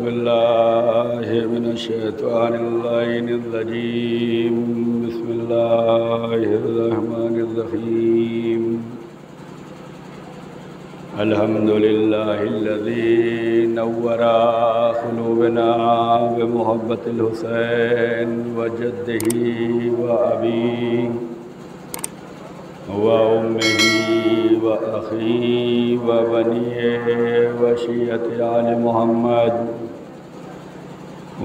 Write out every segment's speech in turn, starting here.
بالله من الشيطان اللعين الرجيم. بسم الله الرحمن الرحيم. الحمد لله الذي نور قلوبنا بمحبة الحسين وجده وأبيه وأمه وأخيه وبنيه وشيعة آل محمد،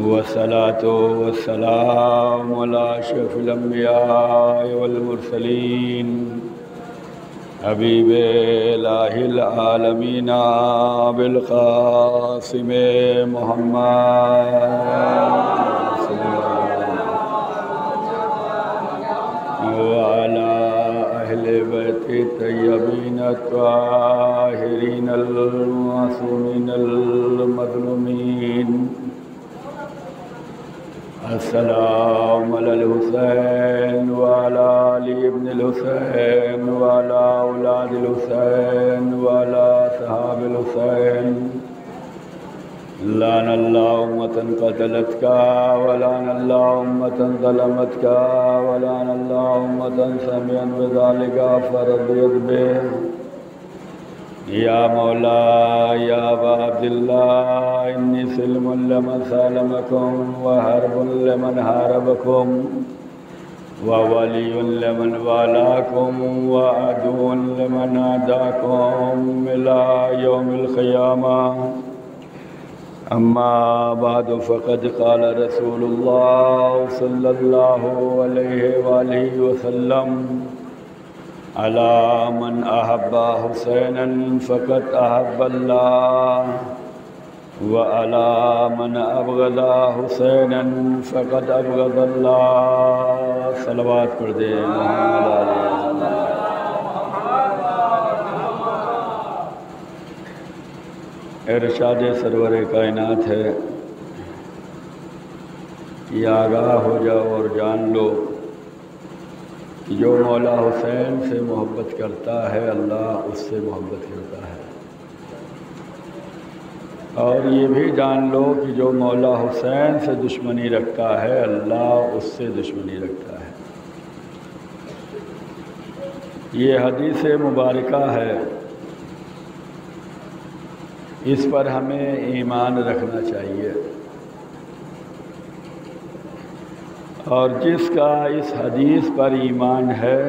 والصلاة والسلام على أشرف الأنبياء والمرسلين حبیب الہ العالمین بالقاسم محمد وعلى اہل بیت الطیبین الطاہرین المعصومین المظلومین. السلام علی الحسین وعلی علی ابن الحسین وعلی اولاد الحسین وعلی صحاب الحسین. لعن اللہ امة قتلتک ولعن اللہ امة ظلمتک ولعن اللہ امة سمعت بذلک فرضیت به. یا مولا یا ابا عبداللہ انی سلم لمن سالمکم وحرب لمن حاربکم وولی لمن والاکم وعدو لمن عاداکم الى یوم القیامہ. اما بعد فقد قال رسول اللہ صلی اللہ علیہ وآلہ وسلم علی من احب حسینا فقد احب اللہ وعلی من ابغض حسینا فقد ابغض اللہ. صلوات پڑھ دے محمد علیہ. ارشاد سرور کائنات ہے کہ آگاہ ہو جاؤ اور جان لو کہ جو مولا حسین سے محبت کرتا ہے اللہ اس سے محبت کرتا ہے، اور یہ بھی جان لو کہ جو مولا حسین سے دشمنی رکھتا ہے اللہ اس سے دشمنی رکھتا ہے. یہ حدیث مبارکہ ہے، اس پر ہمیں ایمان رکھنا چاہیے، اور جس کا اس حدیث پر ایمان ہے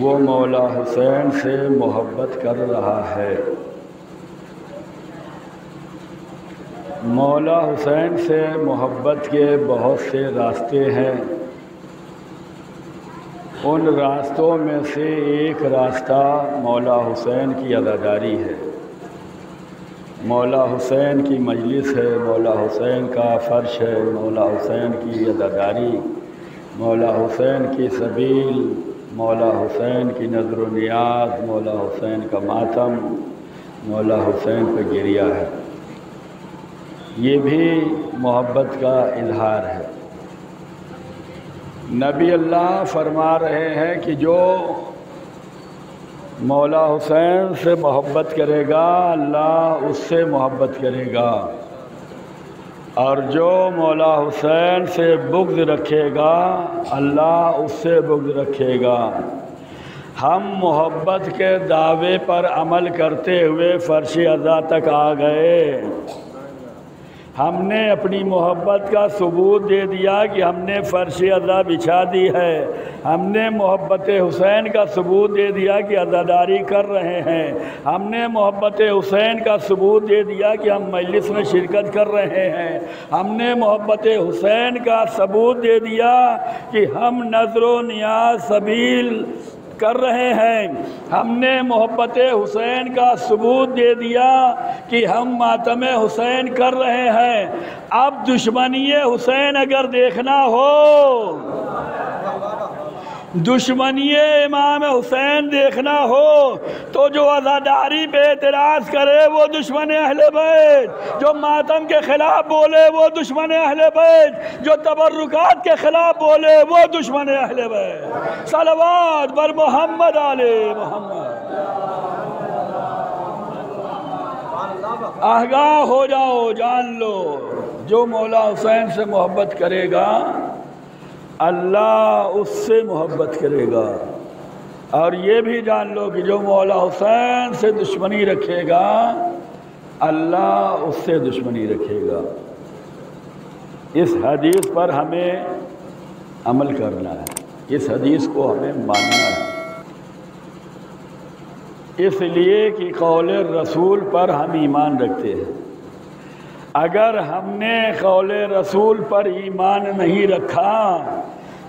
وہ مولا حسین سے محبت کر رہا ہے. مولا حسین سے محبت کے بہت سے راستے ہیں، ان راستوں میں سے ایک راستہ مولا حسین کی عزاداری ہے، مولا حسین کی مجلس ہے، مولا حسین کا فرش ہے، مولا حسین کی عزاداری، مولا حسین کی سبیل، مولا حسین کی نظر و نیاز، مولا حسین کا ماتم، مولا حسین کا گریہ ہے. یہ بھی محبت کا اظہار ہے. نبی اللہ فرما رہے ہیں کہ جو مولا حسین سے محبت کرے گا اللہ اس سے محبت کرے گا، اور جو مولا حسین سے بغض رکھے گا اللہ اس سے بغض رکھے گا. ہم محبت کے دعوے پر عمل کرتے ہوئے فرش عزا تک آ گئے. ہم نے اپنی محبت کا ثبوت دے دیا کہ ہم نے فرش عزا بچھا دی ہے. ہم نے محبت حسین کا ثبوت دے دیا کہ عزاداری کر رہے ہیں. ہم نے محبت حسین کا ثبوت دے دیا کہ ہم مجلس میں شرکت کر رہے ہیں. ہم نے محبت حسین کا ثبوت دے دیا کہ ہم نظر و نیاز سبیل کر رہے ہیں. ہم نے محبت حسین کا ثبوت دے دیا کہ ہم ماتم حسین کر رہے ہیں. اب دشمنی حسین اگر دیکھنا ہو، دشمنی امام حسین دیکھنا ہو تو جو عزاداری پہ اعتراض کرے وہ دشمن اہل بیت، جو ماتم کے خلاف بولے وہ دشمن اہل بیت، جو تبرکات کے خلاف بولے وہ دشمن اہل بیت. صلوات بر محمد علیہ محمد. آگاہ ہو جاؤ، جان لو، جو مولا حسین سے محبت کرے گا اللہ اس سے محبت کرے گا، اور یہ بھی جان لو کہ جو مولا حسین سے دشمنی رکھے گا اللہ اس سے دشمنی رکھے گا۔ اس حدیث پر ہمیں عمل کرنا ہے، اس حدیث کو ہمیں ماننا ہے، اس لیے کہ قول رسول پر ہم ایمان رکھتے ہیں۔ اگر ہم نے قول رسول پر ایمان نہیں رکھا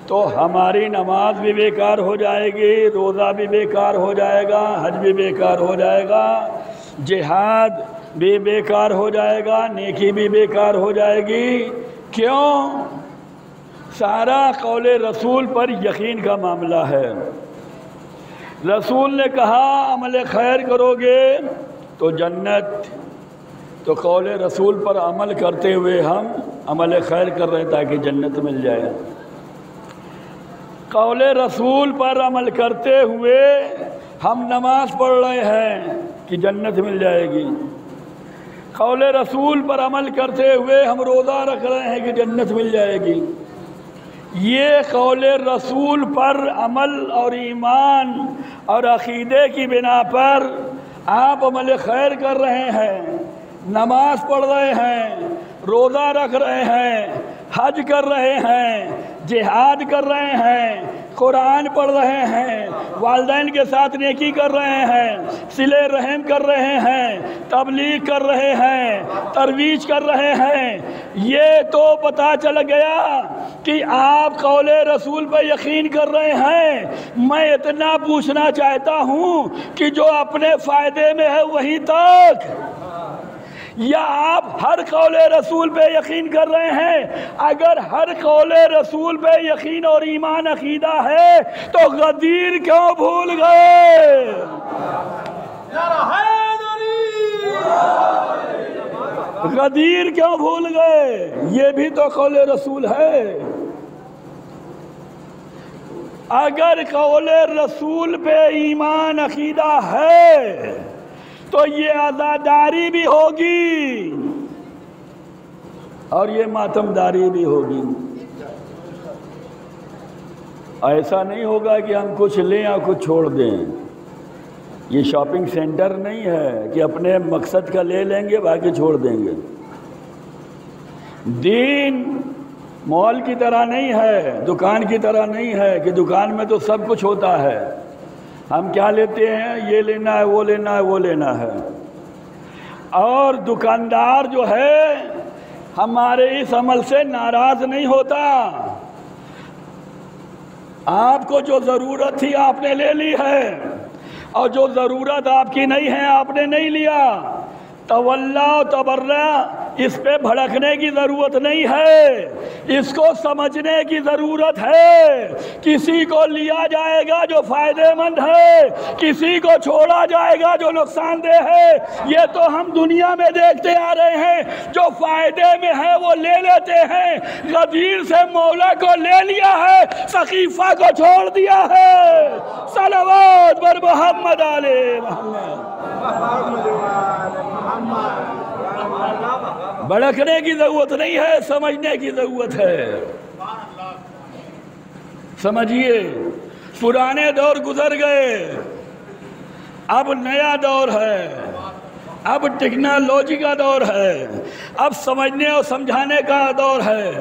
تو ہماری نماز بھی بیکار ہو جائے گی، روزہ بھی بیکار ہو جائے گا، حج بھی بیکار ہو جائے گا، جہاد بھی بیکار ہو جائے گا، نیکی بھی بیکار ہو جائے گی۔ کیوں؟ سارا قول رسول پر یقین کا معاملہ ہے۔ رسول نے کہا عمل خیر کرو گے تو جنت، تو قول رسول پر عمل کرتے ہوئے ہم عمل خیر کر رہے ہیں تاکہ جنت مل جائے۔ قول رسول پر عمل کرتے ہوئے ہم نماز پڑھ رہے ہیں کہ جنت مل جائے گی، قول رسول پر عمل کرتے ہوئے ہم روزہ رکھ رہے ہیں کہ جنت مل جائے گی۔ یہ قول رسول پر عمل اور ایمان اور عقیدے کی بنا پر آپ عمل خیر کر رہے ہیں، نماز پڑھ رہے ہیں، روزہ رکھ رہے ہیں، حج کر رہے ہیں، جہاد کر رہے ہیں، قرآن پڑھ رہے ہیں، والدین کے ساتھ نیکی کر رہے ہیں، صلہ رحم کر رہے ہیں، تبلیغ کر رہے ہیں، ترویج کر رہے ہیں، یہ تو پتہ چل گیا کہ آپ قول رسول پہ یقین کر رہے ہیں۔ میں اتنا پوچھنا چاہتا ہوں کہ جو اپنے فائدے میں ہے وہیں تک، یا آپ ہر قول رسول پہ یقین کر رہے ہیں؟ اگر ہر قول رسول پہ یقین اور ایمان عقیدہ ہے تو غدیر کیوں بھول گئے؟ غدیر کیوں بھول گئے؟ یہ بھی تو قول رسول ہے۔ اگر قول رسول پہ ایمان عقیدہ ہے تو یہ عزاداری بھی ہوگی اور یہ ماتمداری بھی ہوگی۔ ایسا نہیں ہوگا کہ ہم کچھ لیں یا کچھ چھوڑ دیں۔ یہ شاپنگ سینٹر نہیں ہے کہ اپنے مقصد کا لے لیں گے باقی چھوڑ دیں گے۔ دین مال کی طرح نہیں ہے، دکان کی طرح نہیں ہے کہ دکان میں تو سب کچھ ہوتا ہے، ہم کیا لیتے ہیں؟ یہ لینا ہے، وہ لینا ہے، وہ لینا ہے۔ اور دکاندار جو ہے ہمارے اس عمل سے ناراض نہیں ہوتا۔ آپ کو جو ضرورت تھی آپ نے لے لی ہے، اور جو ضرورت آپ کی نہیں ہے آپ نے نہیں لیا۔ تولا و تبرع، اس پہ بھڑکنے کی ضرورت نہیں ہے، اس کو سمجھنے کی ضرورت ہے۔ کسی کو لیا جائے گا جو فائدے مند ہے، کسی کو چھوڑا جائے گا جو نقصان دہ ہے۔ یہ تو ہم دنیا میں دیکھتے آ رہے ہیں، جو فائدے میں ہے وہ لے لیتے ہیں۔ غدیر سے مولا کو لے لیا ہے، سقیفہ کو چھوڑ دیا ہے۔ صلوات بر محمد علیہ محمد۔ بھڑکنے کی ضرورت نہیں ہے، سمجھنے کی ضرورت ہے۔ سمجھیے، پرانے دور گزر گئے، اب نیا دور ہے، اب ٹیکنالوجی کا دور ہے، اب سمجھنے اور سمجھانے کا دور ہے۔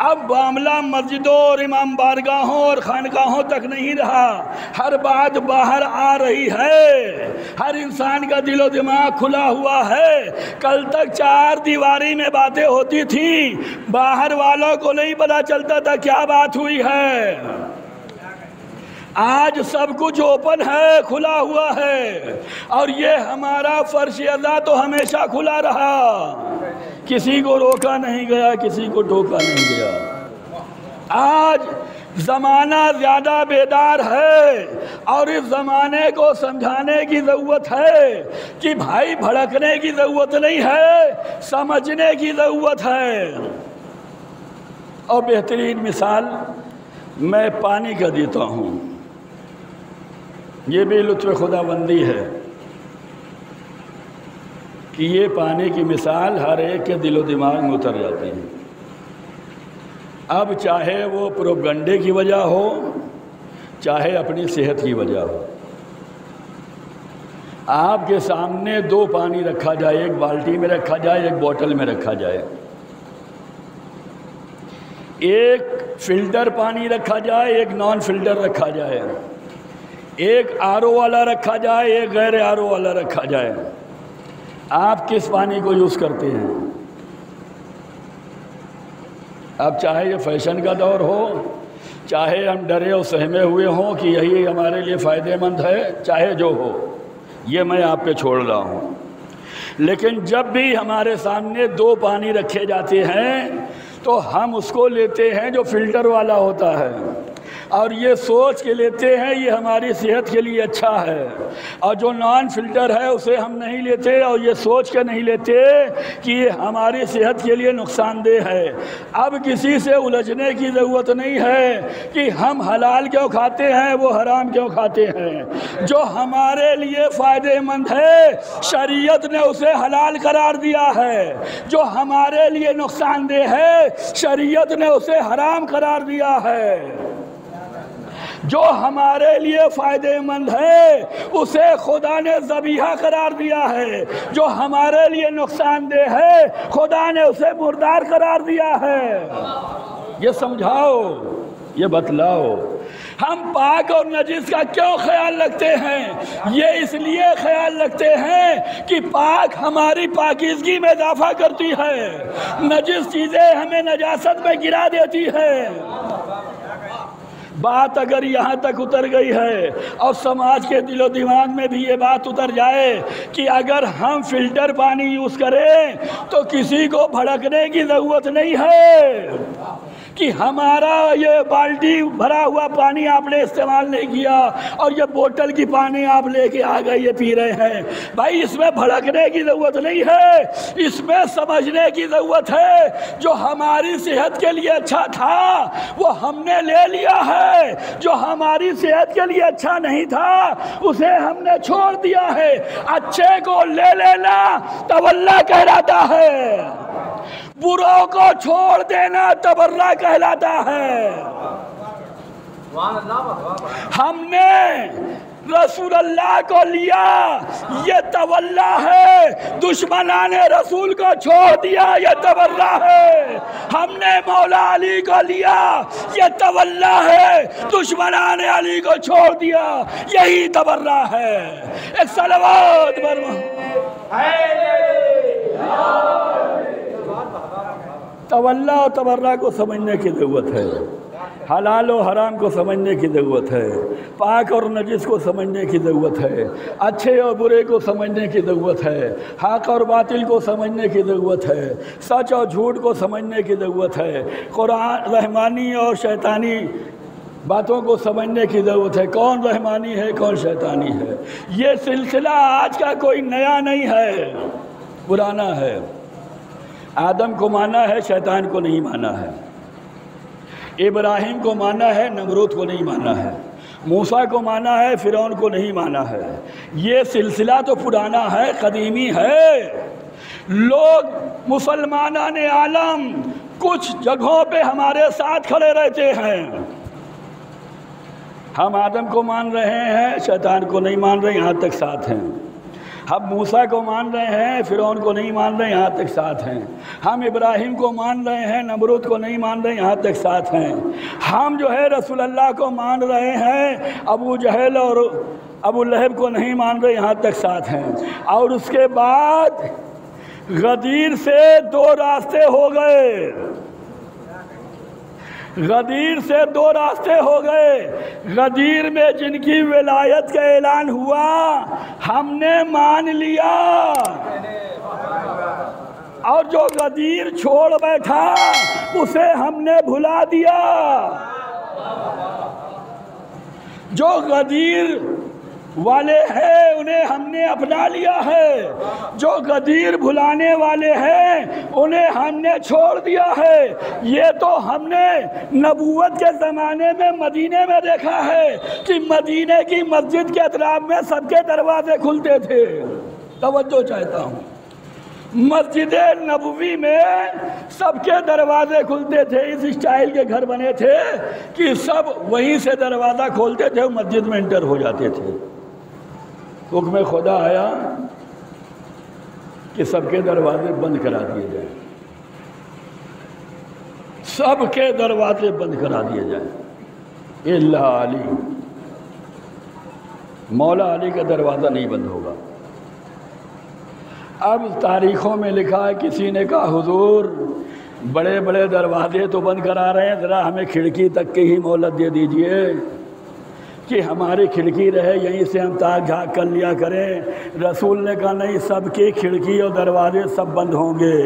اب معاملہ مسجدوں اور امام بارگاہوں اور خانقاہوں تک نہیں رہا، ہر بات باہر آ رہی ہے، ہر انسان کا دل و دماغ کھلا ہوا ہے۔ کل تک چار دیواری میں باتیں ہوتی تھیں، باہر والوں کو نہیں پتا چلتا تھا کیا بات ہوئی ہے۔ آج سب کچھ اوپن ہے، کھلا ہوا ہے، اور یہ ہمارا فرش ادا تو ہمیشہ کھلا رہا، کسی کو روکا نہیں گیا، کسی کو ٹوکا نہیں گیا۔ آج زمانہ زیادہ بیدار ہے، اور اس زمانے کو سمجھانے کی ضرورت ہے کہ بھائی بھڑکنے کی ضرورت نہیں ہے، سمجھنے کی ضرورت ہے۔ اور بہترین مثال میں پانی کا دیتا ہوں، یہ بھی لطف خدا بندی ہے کہ یہ پانی کی مثال ہر ایک کے دل و دماغ میں اتر جاتی ہے۔ اب چاہے وہ پروپیگنڈے کی وجہ ہو، چاہے اپنی صحت کی وجہ ہو، آپ کے سامنے دو پانی رکھا جائے، ایک بالٹی میں رکھا جائے، ایک بوتل میں رکھا جائے، ایک فلٹر پانی رکھا جائے، ایک نان فلٹر رکھا جائے، ایک RO والا رکھا جائے، ایک غیر RO والا رکھا جائے، آپ کس پانی کو یوز کرتے ہیں؟ اب چاہے یہ فیشن کا دور ہو، چاہے ہم ڈرے اور سہمے ہوئے ہوں کہ یہی ہمارے لیے فائدہ مند ہے، چاہے جو ہو، یہ میں آپ پہ چھوڑ رہا ہوں، لیکن جب بھی ہمارے سامنے دو پانی رکھے جاتے ہیں تو ہم اس کو لیتے ہیں جو فلٹر والا ہوتا ہے، اور یہ سوچ کے لیتے ہیں یہ ہماری صحت کے لیے اچھا ہے، اور جو نان فلٹر ہے اسے ہم نہیں لیتے اور یہ سوچ کے نہیں لیتے کہ یہ ہماری صحت کے لیے نقصان دہ ہے۔ اب کسی سے الجھنے کی ضرورت نہیں ہے کہ ہم حلال کیوں کھاتے ہیں، وہ حرام کیوں کھاتے ہیں۔ جو ہمارے لیے فائدہ مند ہے شریعت نے اسے حلال قرار دیا ہے، جو ہمارے لیے نقصان دہ ہے شریعت نے اسے حرام قرار دیا ہے۔ جو ہمارے لیے فائدہ مند ہے اسے خدا نے ذبیحہ قرار دیا ہے، جو ہمارے لیے نقصان دہ ہے خدا نے اسے مردار قرار دیا ہے۔ یہ سمجھاؤ، یہ بتلاؤ۔ ہم پاک اور نجس کا کیوں خیال رکھتے ہیں؟ یہ اس لیے خیال رکھتے ہیں کہ پاک ہماری پاکیزگی میں اضافہ کرتی ہے، نجس چیزیں ہمیں نجاست میں گرا دیتی ہے۔ بات اگر یہاں تک اتر گئی ہے اور سماج کے دل و دماغ میں بھی یہ بات اتر جائے کہ اگر ہم فلٹر پانی یوز کریں تو کسی کو بھڑکنے کی ضرورت نہیں ہے کہ ہمارا یہ بالٹی بھرا ہوا پانی آپ نے استعمال نہیں کیا اور یہ بوتل کی پانی آپ لے کے آ گئے یہ پی رہے ہیں۔ بھائی اس میں بھڑکنے کی ضرورت نہیں ہے، اس میں سمجھنے کی ضرورت ہے۔ جو ہماری صحت کے لیے اچھا تھا وہ ہم نے لے لیا ہے، جو ہماری صحت کے لیے اچھا نہیں تھا اسے ہم نے چھوڑ دیا ہے۔ اچھے کو لے لینا تولا کہلاتا ہے، بروں کو چھوڑ دینا تبرہ کہلاتا ہے۔ ہم نے رسول اللہ کو لیا، یہ تولا ہے، دشمنان رسول کو چھوڑ دیا، یہ تبرہ ہے۔ ہم نے مولا علی کو لیا، یہ تولا ہے، دشمنان علی کو چھوڑ دیا، یہی تبرہ ہے۔ ایک صلوات تولا و تبرہ کو سمجھنے کی ضرورت ہے، حلال و حرام کو سمجھنے کی ضرورت ہے، پاک اور نجس کو سمجھنے کی ضرورت ہے، اچھے اور برے کو سمجھنے کی ضرورت ہے، حق اور باطل کو سمجھنے کی ضرورت ہے، سچ اور جھوٹ کو سمجھنے کی ضرورت ہے، قرآن رحمانی اور شیطانی باتوں کو سمجھنے کی ضرورت ہے، کون رحمانی ہے کون شیطانی ہے۔ یہ سلسلہ آج کا کوئی نیا نہیں ہے، پرانا ہے۔ آدم کو مانا ہے، شیطان کو نہیں مانا ہے، ابراہیم کو مانا ہے، نمرود کو نہیں مانا ہے، موسیٰ کو مانا ہے، فرعون کو نہیں مانا ہے۔ یہ سلسلہ تو پرانا ہے، قدیمی ہے۔ لوگ مسلمانان عالم کچھ جگہوں پہ ہمارے ساتھ کھڑے رہتے ہیں، ہم آدم کو مان رہے ہیں، شیطان کو نہیں مان رہے، یہاں تک ساتھ ہیں۔ ہم موسیٰ کو مان رہے ہیں، فرعون کو نہیں مان رہے، یہاں تک ساتھ ہیں۔ ہم ابراہیم کو مان رہے ہیں، نمرود کو نہیں مان رہے، یہاں تک ساتھ ہیں۔ ہم جو ہے رسول اللہ کو مان رہے ہیں، ابو جہل اور ابو لہب کو نہیں مان رہے، یہاں تک ساتھ ہیں۔ اور اس کے بعد غدیر سے دو راستے ہو گئے، غدیر سے دو راستے ہو گئے۔ غدیر میں جن کی ولایت کا اعلان ہوا ہم نے مان لیا، اور جو غدیر چھوڑ بیٹھا اسے ہم نے بھلا دیا۔ جو غدیر والے ہیں انہیں ہم نے اپنا لیا ہے، جو غدیر بھلانے والے ہیں انہیں ہم نے چھوڑ دیا ہے۔ یہ تو ہم نے نبوت کے زمانے میں مدینے میں دیکھا ہے کہ مدینے کی مسجد کے اطراف میں سب کے دروازے کھلتے تھے۔ توجہ چاہتا ہوں، مسجد نبوی میں سب کے دروازے کھلتے تھے، اس اسٹائل کے گھر بنے تھے کہ سب وہیں سے دروازہ کھولتے تھے، مسجد میں انٹر ہو جاتے تھے۔ حکم خدا آیا کہ سب کے دروازے بند کرا دیے جائیں، سب کے دروازے بند کرا دیے جائیں، الا علی، مولا علی کا دروازہ نہیں بند ہوگا۔ اب تاریخوں میں لکھا ہے، کسی نے کہا حضور بڑے بڑے دروازے تو بند کرا رہے ہیں، ذرا ہمیں کھڑکی تک کی ہی مہلت دے دیجئے کہ ہماری کھڑکی رہے، یہیں سے ہم تاک جھاک کر لیا کریں۔ رسول نے کہا نہیں، سب کی کھڑکی اور دروازے سب بند ہوں گے،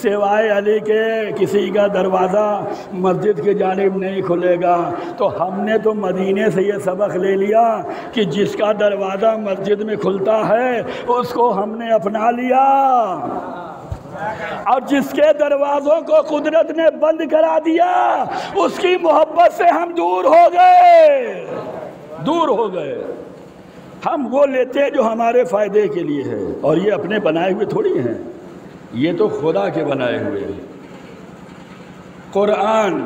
سوائے علی کے کسی کا دروازہ مسجد کی جانب نہیں کھلے گا۔ تو ہم نے تو مدینے سے یہ سبق لے لیا کہ جس کا دروازہ مسجد میں کھلتا ہے اس کو ہم نے اپنا لیا، اور جس کے دروازوں کو قدرت نے بند کرا دیا اس کی محبت سے ہم دور ہو گئے، دور ہو گئے۔ ہم وہ لیتے جو ہمارے فائدے کے لیے ہے، اور یہ اپنے بنائے ہوئے تھوڑی ہیں، یہ تو خدا کے بنائے ہوئے ہیں۔ قرآن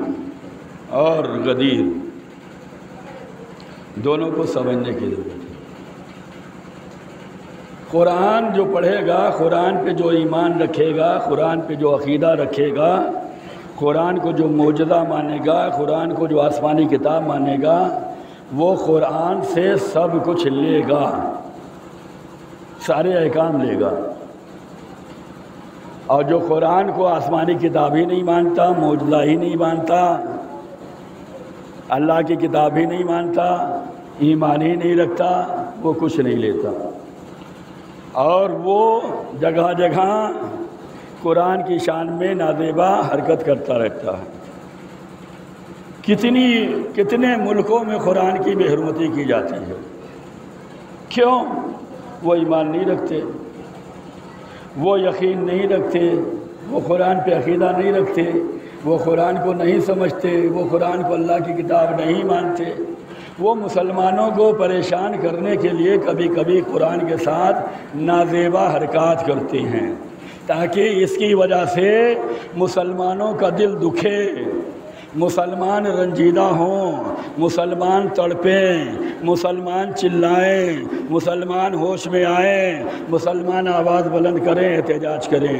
اور غدیر دونوں کو سمجھنے کی ضرورت ہے۔ قرآن جو پڑھے گا، قرآن پہ جو ایمان رکھے گا، قرآن پہ جو عقیدہ رکھے گا، قرآن کو جو معجزہ مانے گا، قرآن کو جو آسمانی کتاب مانے گا، وہ قرآن سے سب کچھ لے گا، سارے احکام لے گا۔ اور جو قرآن کو آسمانی کتاب ہی نہیں مانتا، معجزہ ہی نہیں مانتا، اللہ کی کتاب ہی نہیں مانتا، ایمان ہی نہیں رکھتا، وہ کچھ نہیں لیتا۔ اور وہ جگہ جگہ قرآن کی شان میں نازیبا حرکت کرتا رہتا ہے۔ کتنے ملکوں میں قرآن کی بے حرمتی کی جاتی ہے، کیوں؟ وہ ایمان نہیں رکھتے، وہ یقین نہیں رکھتے، وہ قرآن پہ عقیدہ نہیں رکھتے، وہ قرآن کو نہیں سمجھتے، وہ قرآن کو اللہ کی کتاب نہیں مانتے۔ وہ مسلمانوں کو پریشان کرنے کے لیے کبھی کبھی قرآن کے ساتھ نازیبا حرکات کرتے ہیں، تاکہ اس کی وجہ سے مسلمانوں کا دل دکھے، مسلمان رنجیدہ ہوں، مسلمان تڑپیں، مسلمان چلائیں، مسلمان ہوش میں آئیں، مسلمان آواز بلند کریں، احتجاج کریں۔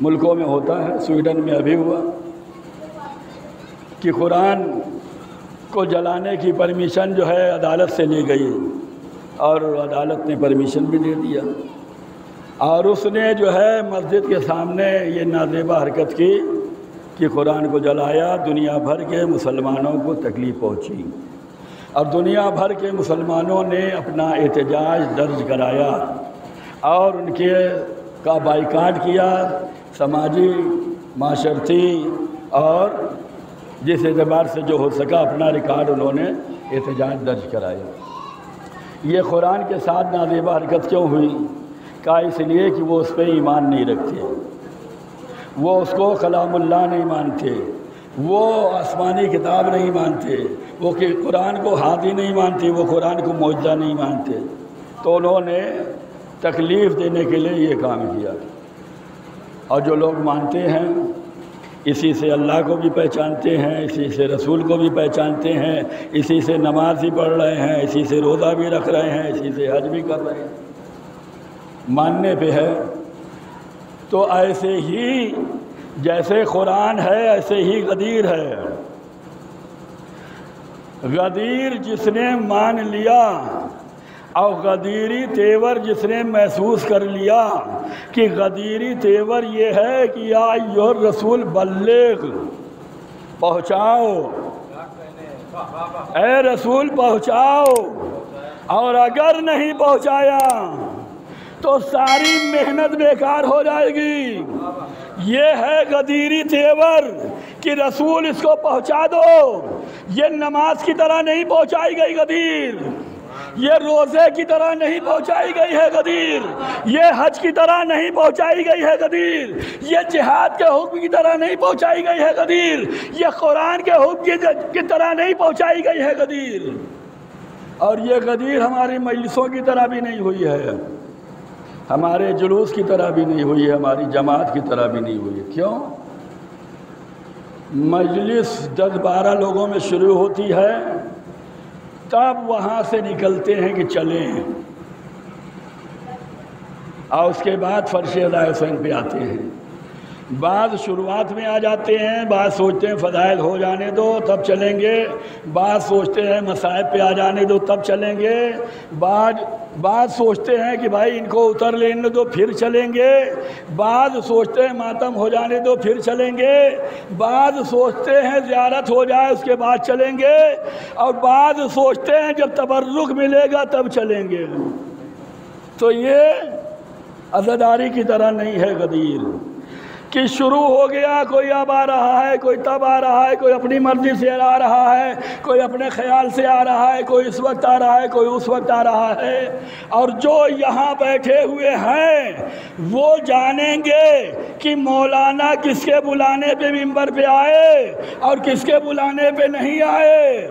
ملکوں میں ہوتا ہے، سویڈن میں ابھی ہوا کہ قرآن کو جلانے کی پرمیشن جو ہے عدالت سے لی گئی، اور عدالت نے پرمیشن بھی دے دیا، اور اس نے جو ہے مسجد کے سامنے یہ نازیبا حرکت کی کہ قرآن کو جلایا۔ دنیا بھر کے مسلمانوں کو تکلیف پہنچی، اور دنیا بھر کے مسلمانوں نے اپنا احتجاج درج کرایا اور ان کے کا بائیکاٹ کیا، سماجی، معاشرتی، اور جس اعتبار سے جو ہو سکا اپنا ریکارڈ انہوں نے احتجاج درج کرایا۔ یہ قرآن کے ساتھ نازیبا حرکت کیوں ہوئی؟ کہا اس لیے کہ وہ اس پہ ایمان نہیں رکھتے، وہ اس کو کلام اللہ نہیں مانتے، وہ آسمانی کتاب نہیں مانتے، وہ کہ قرآن کو ہادی نہیں مانتے، وہ قرآن کو معجزہ نہیں مانتے۔ تو انہوں نے تکلیف دینے کے لیے یہ کام کیا، اور جو لوگ مانتے ہیں اسی سے اللہ کو بھی پہچانتے ہیں، اسی سے رسول کو بھی پہچانتے ہیں، اسی سے نماز بھی پڑھ رہے ہیں، اسی سے روزہ بھی رکھ رہے ہیں، اسی سے حج بھی کر رہے ہیں، ماننے پہ ہے۔ تو ایسے ہی جیسے قرآن ہے ایسے ہی غدیر ہے۔ غدیر جس نے مان لیا، اور غدیری تیور جس نے محسوس کر لیا کہ غدیری تیور یہ ہے کہ یا ایھا الرسول بلغ، پہنچاؤ، اے رسول پہنچاؤ، اور اگر نہیں پہنچایا تو ساری محنت بیکار ہو جائے گی۔ یہ ہے غدیری تیور کہ رسول اس کو پہنچا دو۔ یہ نماز کی طرح نہیں پہنچائی گئی غدیر، یہ روزے کی طرح نہیں پہنچائی گئی ہے غدیر، یہ حج کی طرح نہیں پہنچائی گئی ہے غدیر، یہ جہاد کے حکم کی طرح نہیں پہنچائی گئی ہے غدیر، یہ قرآن کے حکم کی طرح نہیں پہنچائی گئی ہے غدیر۔ اور یہ غدیر ہماری مجلسوں کی طرح بھی نہیں ہوئی ہے، ہمارے جلوس کی طرح بھی نہیں ہوئی ہے، ہماری جماعت کی طرح بھی نہیں ہوئی ہے۔ کیوں؟ مجلس 10-12 لوگوں میں شروع ہوتی ہے، تب وہاں سے نکلتے ہیں کہ چلیں، اور اس کے بعد فرش ادائے حسین پہ آتے ہیں۔ بعض شروعات میں آ جاتے ہیں، بعض سوچتے ہیں فضائل ہو جانے دو تب چلیں گے، بعض سوچتے ہیں مصائب پہ آ جانے دو تب چلیں گے، بعض سوچتے ہیں کہ بھائی ان کو اتر لینے دو پھر چلیں گے، بعض سوچتے ہیں ماتم ہو جانے دو پھر چلیں گے، بعض سوچتے ہیں زیارت ہو جائے اس کے بعد چلیں گے، اور بعض سوچتے ہیں جب تبرک ملے گا تب چلیں گے۔ تو یہ عزاداری کی طرح نہیں ہے غدیر کہ شروع ہو گیا، کوئی اب آ رہا ہے، کوئی تب آ رہا ہے، کوئی اپنی مرضی سے آ رہا ہے، کوئی اپنے خیال سے آ رہا ہے، کوئی اس وقت آ رہا ہے، کوئی اس وقت آ رہا ہے۔ اور جو یہاں بیٹھے ہوئے ہیں وہ جانیں گے کہ مولانا کس کے بلانے پہ منبر پہ آئے اور کس کے بلانے پہ نہیں آئے۔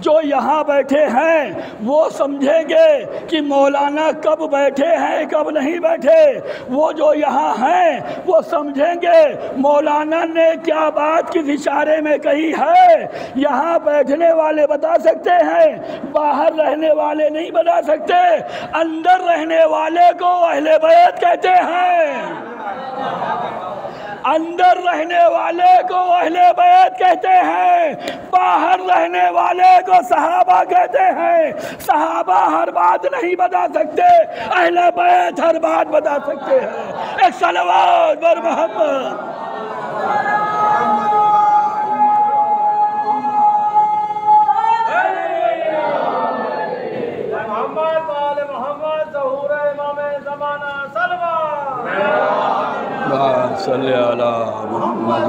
جو یہاں بیٹھے ہیں وہ سمجھیں گے کہ مولانا کب بیٹھے ہیں کب نہیں بیٹھے، وہ جو یہاں ہیں وہ سمجھیں گے مولانا نے کیا بات کس اشارے میں کہی ہے۔ یہاں بیٹھنے والے بتا سکتے ہیں، باہر رہنے والے نہیں بتا سکتے۔ اندر رہنے والے کو اہل بیت کہتے ہیں، اندر رہنے والے کو اہل بیت کہتے ہیں، باہر رہنے والے کو صحابہ کہتے ہیں۔ صحابہ ہر بات نہیں بتا سکتے، اہل بیت ہر بات بتا سکتے ہیں۔ ایک صلوات بر محمد۔ صلی اللہ محمد۔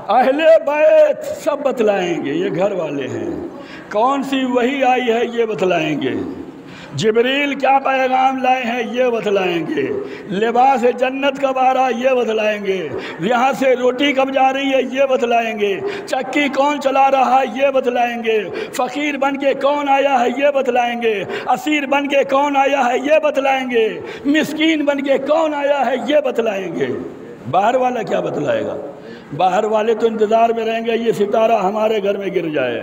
اہل بیت سب بتلائیں گے، یہ گھر والے ہیں۔ کون سی وحی آئی ہے یہ بتلائیں گے، جبریل کیا پیغام لائے ہیں یہ بتلائیں گے، لباس جنت کب آ رہا یہ بتلائیں گے، یہاں سے روٹی کب جا رہی ہے یہ بتلائیں گے، چکی کون چلا رہا ہے یہ بتلائیں گے، فقیر بن کے کون آیا ہے یہ بتلائیں گے، اسیر بن کے کون آیا ہے یہ بتلائیں گے، مسکین بن کے کون آیا ہے یہ بتلائیں گے۔ باہر والا کیا بتلائے گا؟ باہر والے تو انتظار میں رہیں گے یہ ستارہ ہمارے گھر میں گر جائے،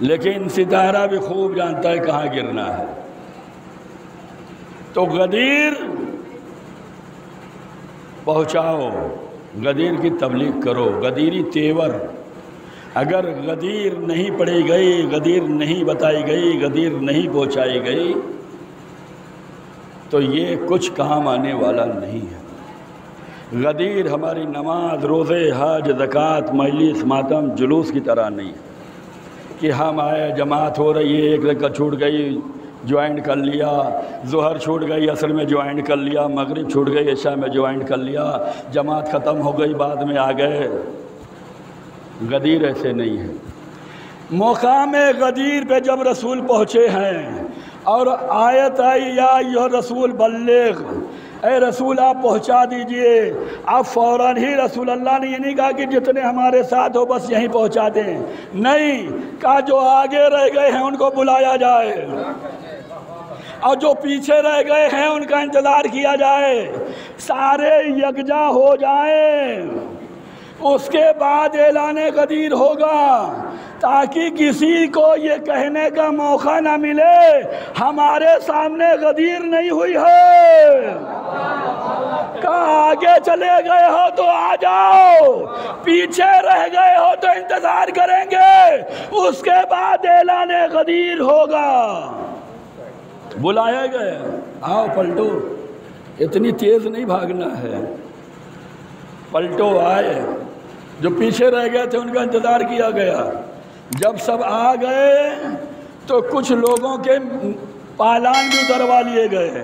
لیکن ستارہ بھی خوب جانتا ہے کہاں گرنا ہے۔ تو غدیر پہنچاؤ، غدیر کی تبلیغ کرو، غدیری تیور۔ اگر غدیر نہیں پڑھی گئی، غدیر نہیں بتائی گئی، غدیر نہیں پہنچائی گئی تو یہ کچھ کام آنے والا نہیں ہے۔ غدیر ہماری نماز، روزے، حج، زکوٰۃ، مجلس، ماتم، جلوس کی طرح نہیں ہے کہ ہم آئے جماعت ہو رہی ہے، ایک رکعت چھوٹ گئی جوائنٹ کر لیا، ظہر چھوٹ گئی عصر میں جوائنٹ کر لیا، مغرب چھوٹ گئی عشاء میں جوائنٹ کر لیا، جماعت ختم ہو گئی بعد میں آ گئے۔ غدیر ایسے نہیں ہے۔ مقام غدیر پہ جب رسول پہنچے ہیں اور آیت آئی یا ایھا رسول بلغ، اے رسول آپ پہنچا دیجئے، آپ فوراً ہی رسول اللہ نے یہ نہیں کہا کہ جتنے ہمارے ساتھ ہو بس یہیں پہنچا دیں، نہیں کہا جو آگے رہ گئے ہیں ان کو بلایا جائے اور جو پیچھے رہ گئے ہیں ان کا انتظار کیا جائے، سارے یکجا ہو جائیں، اس کے بعد اعلان غدیر ہوگا تاکہ کسی کو یہ کہنے کا موقع نہ ملے ہمارے سامنے غدیر نہیں ہوئی ہے۔ کہاں آگے چلے گئے ہو تو آ جاؤ، پیچھے رہ گئے ہو تو انتظار کریں گے، اس کے بعد اعلان غدیر ہوگا۔ بلایا گئے، آؤ پلٹو، اتنی تیز نہیں بھاگنا ہے، پلٹو آئے، جو پیچھے رہ گئے تھے ان کا انتظار کیا گیا۔ جب سب آ گئے تو کچھ لوگوں کے پالان بھی اتروا لیے گئے،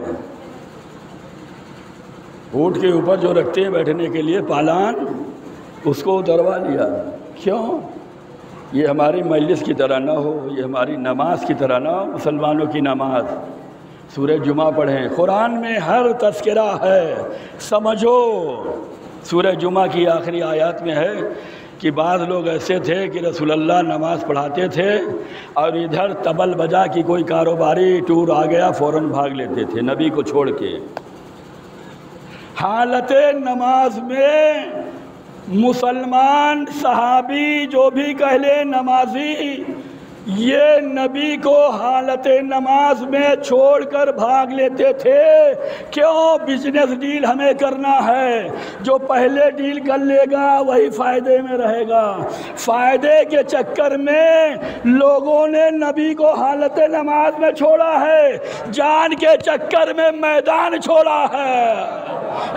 اونٹ کے اوپر جو رکھتے ہیں بیٹھنے کے لیے پالان، اس کو اتروا لیا۔ کیوں؟ یہ ہماری مجلس کی طرح نہ ہو، یہ ہماری نماز کی طرح نہ ہو، مسلمانوں کی نماز۔ سورہ جمعہ پڑھیں، قرآن میں ہر تذکرہ ہے، سمجھو۔ سورہ جمعہ کی آخری آیات میں ہے کہ بعض لوگ ایسے تھے کہ رسول اللہ نماز پڑھاتے تھے اور ادھر طبل بجا کہ کوئی کاروباری ٹور آ گیا فوراً بھاگ لیتے تھے نبی کو چھوڑ کے۔ حالت نماز میں مسلمان صحابی جو بھی کہہ لے نمازی، یہ نبی کو حالت نماز میں چھوڑ کر بھاگ لیتے تھے۔ کیوں؟ بزنس ڈیل ہمیں کرنا ہے، جو پہلے ڈیل کر لے گا وہی فائدے میں رہے گا۔ فائدے کے چکر میں لوگوں نے نبی کو حالت نماز میں چھوڑا ہے، جان کے چکر میں میدان چھوڑا ہے۔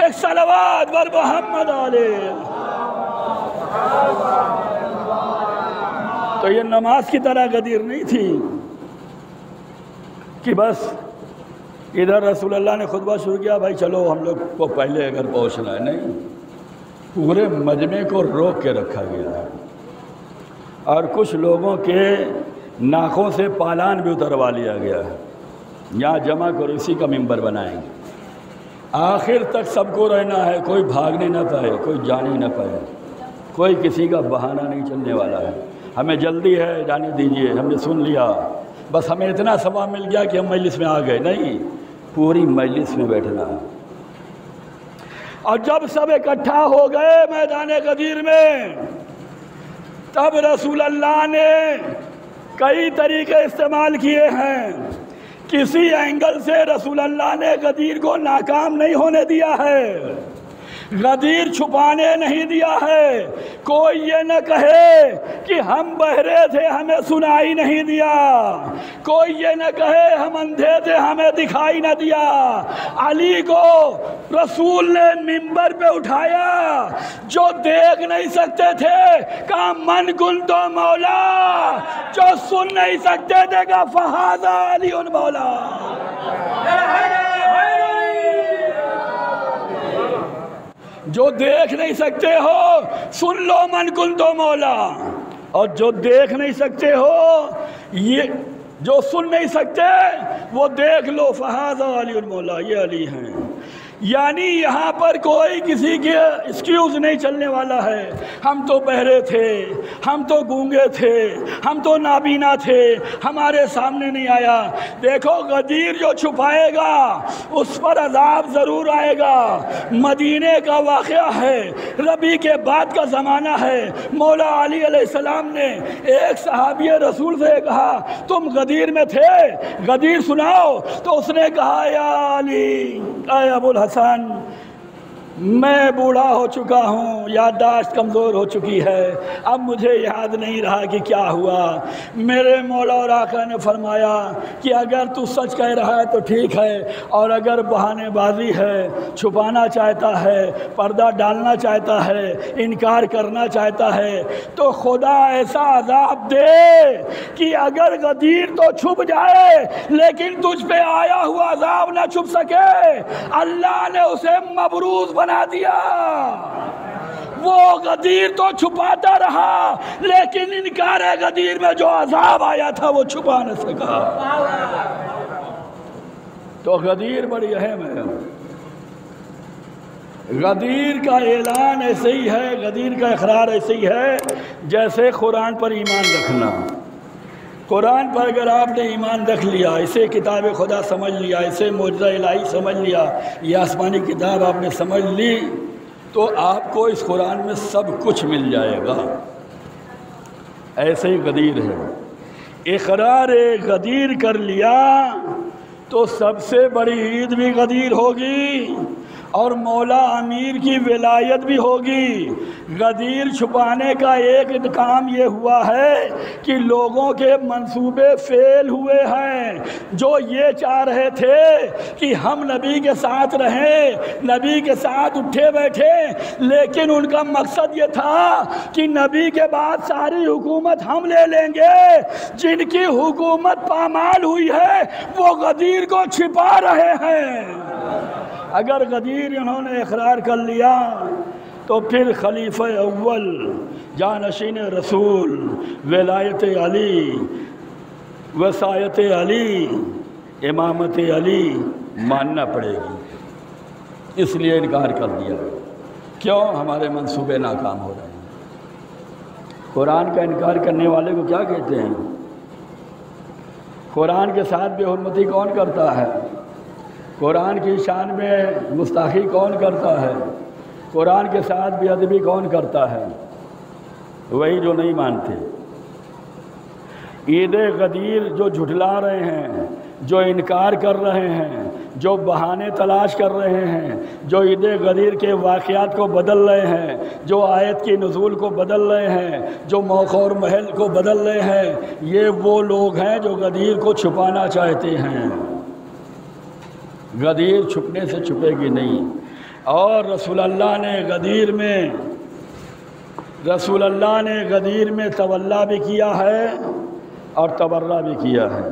ایک صلوات بر محمد علیہ۔ تو یہ نماز کی طرح غدیر نہیں تھی کہ بس ادھر رسول اللہ نے خطبہ شروع کیا، بھائی چلو ہم لوگ کو پہلے اگر پہنچنا ہے، نہیں، پورے مجمع کو روک کے رکھا گیا ہے اور کچھ لوگوں کے ناکوں سے پالان بھی اتروا لیا گیا ہے۔ یہاں جمع کر اسی کا ممبر بنائیں گے، آخر تک سب کو رہنا ہے، کوئی بھاگنے نہ پائے، کوئی جانے نہ پائے، کوئی کسی کا بہانہ نہیں چلنے والا ہے۔ ہمیں جلدی ہے، جانے دیجئے، ہم نے سن لیا، بس ہمیں اتنا ثواب مل گیا کہ ہم مجلس میں آ گئے، نہیں، پوری مجلس میں بیٹھنا ہے۔ اور جب سب اکٹھا ہو گئے میدان غدیر میں، تب رسول اللہ نے کئی طریقے استعمال کیے ہیں۔ کسی اینگل سے رسول اللہ نے غدیر کو ناکام نہیں ہونے دیا ہے، غدیر چھپانے نہیں دیا ہے۔ کوئی یہ نہ کہے کہ ہم بہرے تھے ہمیں سنائی نہیں دیا، کوئی یہ نہ کہے ہم اندھے تھے ہمیں دکھائی نہ دیا۔ علی کو رسول نے ممبر پہ اٹھایا، جو دیکھ نہیں سکتے تھے کہا من کنت مولا، جو سن نہیں سکتے تھے کہا فہذا علی مولا۔ جو دیکھ نہیں سکتے ہو سن لو من کنت مولا، اور جو دیکھ نہیں سکتے ہو، یہ جو سن نہیں سکتے وہ دیکھ لو فہذا علی مولا، یہ علی ہیں۔ یعنی یہاں پر کوئی کسی کے ایکسکیوز نہیں چلنے والا ہے، ہم تو بہرے تھے، ہم تو گونگے تھے، ہم تو نابینا تھے، ہمارے سامنے نہیں آیا۔ دیکھو غدیر جو چھپائے گا اس پر عذاب ضرور آئے گا۔ مدینے کا واقعہ ہے، ربیع کے بعد کا زمانہ ہے، مولا علی علیہ السلام نے ایک صحابی رسول سے کہا تم غدیر میں تھے، غدیر سناؤ، تو اس نے کہا یا علی، اے ابو الحسن، میں بوڑھا ہو چکا ہوں، یادداشت کمزور ہو چکی ہے، اب مجھے یاد نہیں رہا کہ کیا ہوا۔ میرے مولا اور آقا نے فرمایا کہ اگر تو سچ کہہ رہا ہے تو ٹھیک ہے، اور اگر بہانے بازی ہے، چھپانا چاہتا ہے، پردہ ڈالنا چاہتا ہے، انکار کرنا چاہتا ہے، تو خدا ایسا عذاب دے کہ اگر غدیر تو چھپ جائے لیکن تجھ پہ آیا ہوا عذاب نہ چھپ سکے۔ اللہ نے اسے مبروز بنا دیا۔ وہ غدیر تو چھپاتا رہا لیکن انکار غدیر میں جو عذاب آیا تھا وہ چھپا نہ سکا۔ تو غدیر بڑی اہم ہے۔ غدیر کا اعلان ایسے ہی ہے، غدیر کا اقرار ایسے ہی ہے جیسے قرآن پر ایمان رکھنا۔ قرآن پر اگر آپ نے ایمان رکھ لیا، اسے کتاب خدا سمجھ لیا، اسے معجزہ الہی سمجھ لیا، یہ آسمانی کتاب آپ نے سمجھ لی، تو آپ کو اس قرآن میں سب کچھ مل جائے گا۔ ایسے ہی غدیر ہے۔ اقرار غدیر کر لیا تو سب سے بڑی عید بھی غدیر ہوگی اور مولا امیر کی ولایت بھی ہوگی۔ غدیر چھپانے کا ایک کام یہ ہوا ہے کہ لوگوں کے منصوبے فیل ہوئے ہیں، جو یہ چاہ رہے تھے کہ ہم نبی کے ساتھ رہیں، نبی کے ساتھ اٹھے بیٹھے، لیکن ان کا مقصد یہ تھا کہ نبی کے بعد ساری حکومت ہم لے لیں گے۔ جن کی حکومت پامال ہوئی ہے وہ غدیر کو چھپا رہے ہیں۔ اگر غدیر انہوں نے اقرار کر لیا تو پھر خلیفہ اول، جانشین رسول، ولایت علی، وصایت علی، امامت علی ماننا پڑے گی۔ اس لیے انکار کر دیا۔ کیوں؟ ہمارے منصوبے ناکام ہو رہے ہیں۔ قرآن کا انکار کرنے والے کو کیا کہتے ہیں؟ قرآن کے ساتھ بے حرمتی کون کرتا ہے؟ قرآن کی شان میں گستاخی کون کرتا ہے؟ قرآن کے ساتھ بے ادبی کون کرتا ہے؟ وہی جو نہیں مانتے۔ عید غدیر جو جھٹلا رہے ہیں، جو انکار کر رہے ہیں، جو بہانے تلاش کر رہے ہیں، جو عید غدیر کے واقعات کو بدل رہے ہیں، جو آیت کی نزول کو بدل رہے ہیں، جو موقع اور محل کو بدل رہے ہیں، یہ وہ لوگ ہیں جو غدیر کو چھپانا چاہتے ہیں۔ غدیر چھپنے سے چھپے گی نہیں۔ اور رسول اللہ نے غدیر میں تولا بھی کیا ہے اور تبرہ بھی کیا ہے۔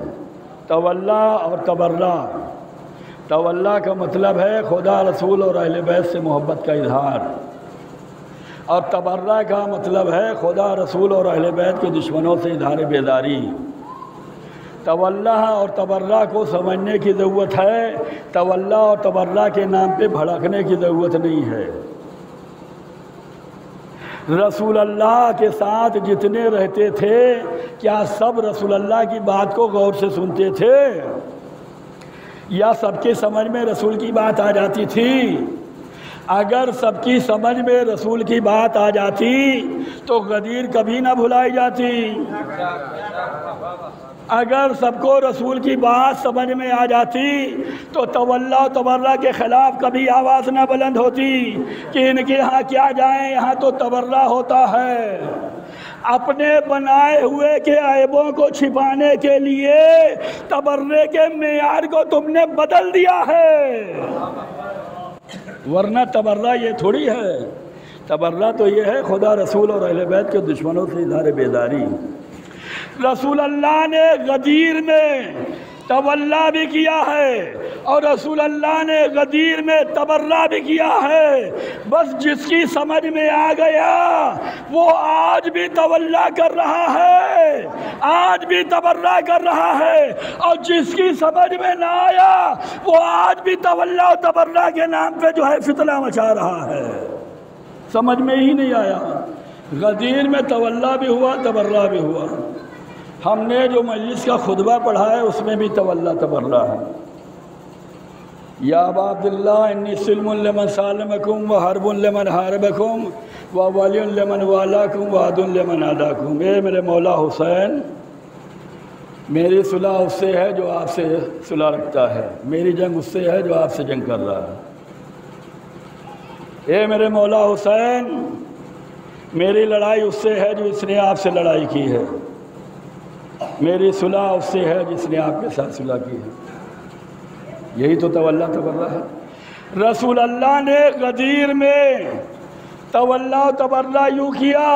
تولا اور تبرہ، تولا کا مطلب ہے خدا، رسول اور اہل بیت سے محبت کا اظہار، اور تبرہ کا مطلب ہے خدا، رسول اور اہل بیت کے دشمنوں سے اظہار بیداری۔ تولا اور تبرہ کو سمجھنے کی ضرورت ہے، تولا اور تبرہ کے نام پہ بھڑکنے کی ضرورت نہیں ہے۔ رسول اللہ کے ساتھ جتنے رہتے تھے، کیا سب رسول اللہ کی بات کو غور سے سنتے تھے؟ یا سب کی سمجھ میں رسول کی بات آ جاتی تھی؟ اگر سب کی سمجھ میں رسول کی بات آ جاتی تو غدیر کبھی نہ بھلائی جاتی۔ اگر سب کو رسول کی بات سمجھ میں آ جاتی تو تولا و تبرہ کے خلاف کبھی آواز نہ بلند ہوتی کہ ان کے ہاں کیا جائیں، یہاں تو تبرہ ہوتا ہے۔ اپنے بنائے ہوئے کے عیبوں کو چھپانے کے لیے تبرے کے معیار کو تم نے بدل دیا ہے، ورنہ تبرہ یہ تھوڑی ہے۔ تبرہ تو یہ ہے خدا، رسول اور اہل بیت کے دشمنوں سے اظہار بیداری۔ رسول اللہ نے غدیر میں تولا بھی کیا ہے اور رسول اللہ نے غدیر میں تبرہ بھی کیا ہے، بس جس کی سمجھ میں آ گیا وہ آج بھی تولا کر رہا ہے، آج بھی تبرہ کر رہا ہے، اور جس کی سمجھ میں نہ آیا وہ آج بھی تولا و تبرہ کے نام پہ جو ہے فتنہ مچا رہا ہے۔ سمجھ میں ہی نہیں آیا۔ غدیر میں تولا بھی ہوا، تبرہ بھی ہوا۔ ہم نے جو مجلس کا خطبہ پڑھا ہے اس میں بھی تولا تبرہ ہے۔ یا ابا عبداللہ انی سلم لمن سالمکم و حرب لمن حاربکم و ولی لمن والاکم و عد لمن عاداکم۔ اے میرے مولا حسین، میری صلح اس سے ہے جو آپ سے صلح رکھتا ہے، میری جنگ اس سے ہے جو آپ سے جنگ کر رہا ہے۔ اے میرے مولا حسین، میری لڑائی اس سے ہے جو اس نے آپ سے لڑائی کی ہے، میری صلح اس سے ہے جس نے آپ کے ساتھ صلح کی ہے۔ یہی تو تولا تبرہ ہے۔ رسول اللہ نے غدیر میں تولا و تبرہ یوں کیا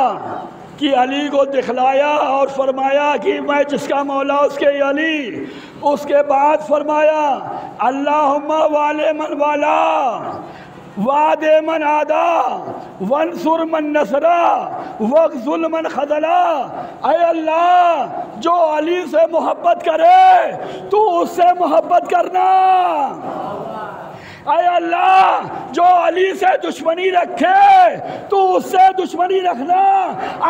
کہ علی کو دکھلایا اور فرمایا کہ میں جس کا مولا اس کے علی، اس کے بعد فرمایا اللہم والے من والا وعد من عادا وانصر من نصرا وخذل من خذلا۔ اے اللہ، جو علی سے محبت کرے تو اس سے محبت کرنا، اے اللہ جو علی سے دشمنی رکھے تو اس سے دشمنی رکھنا۔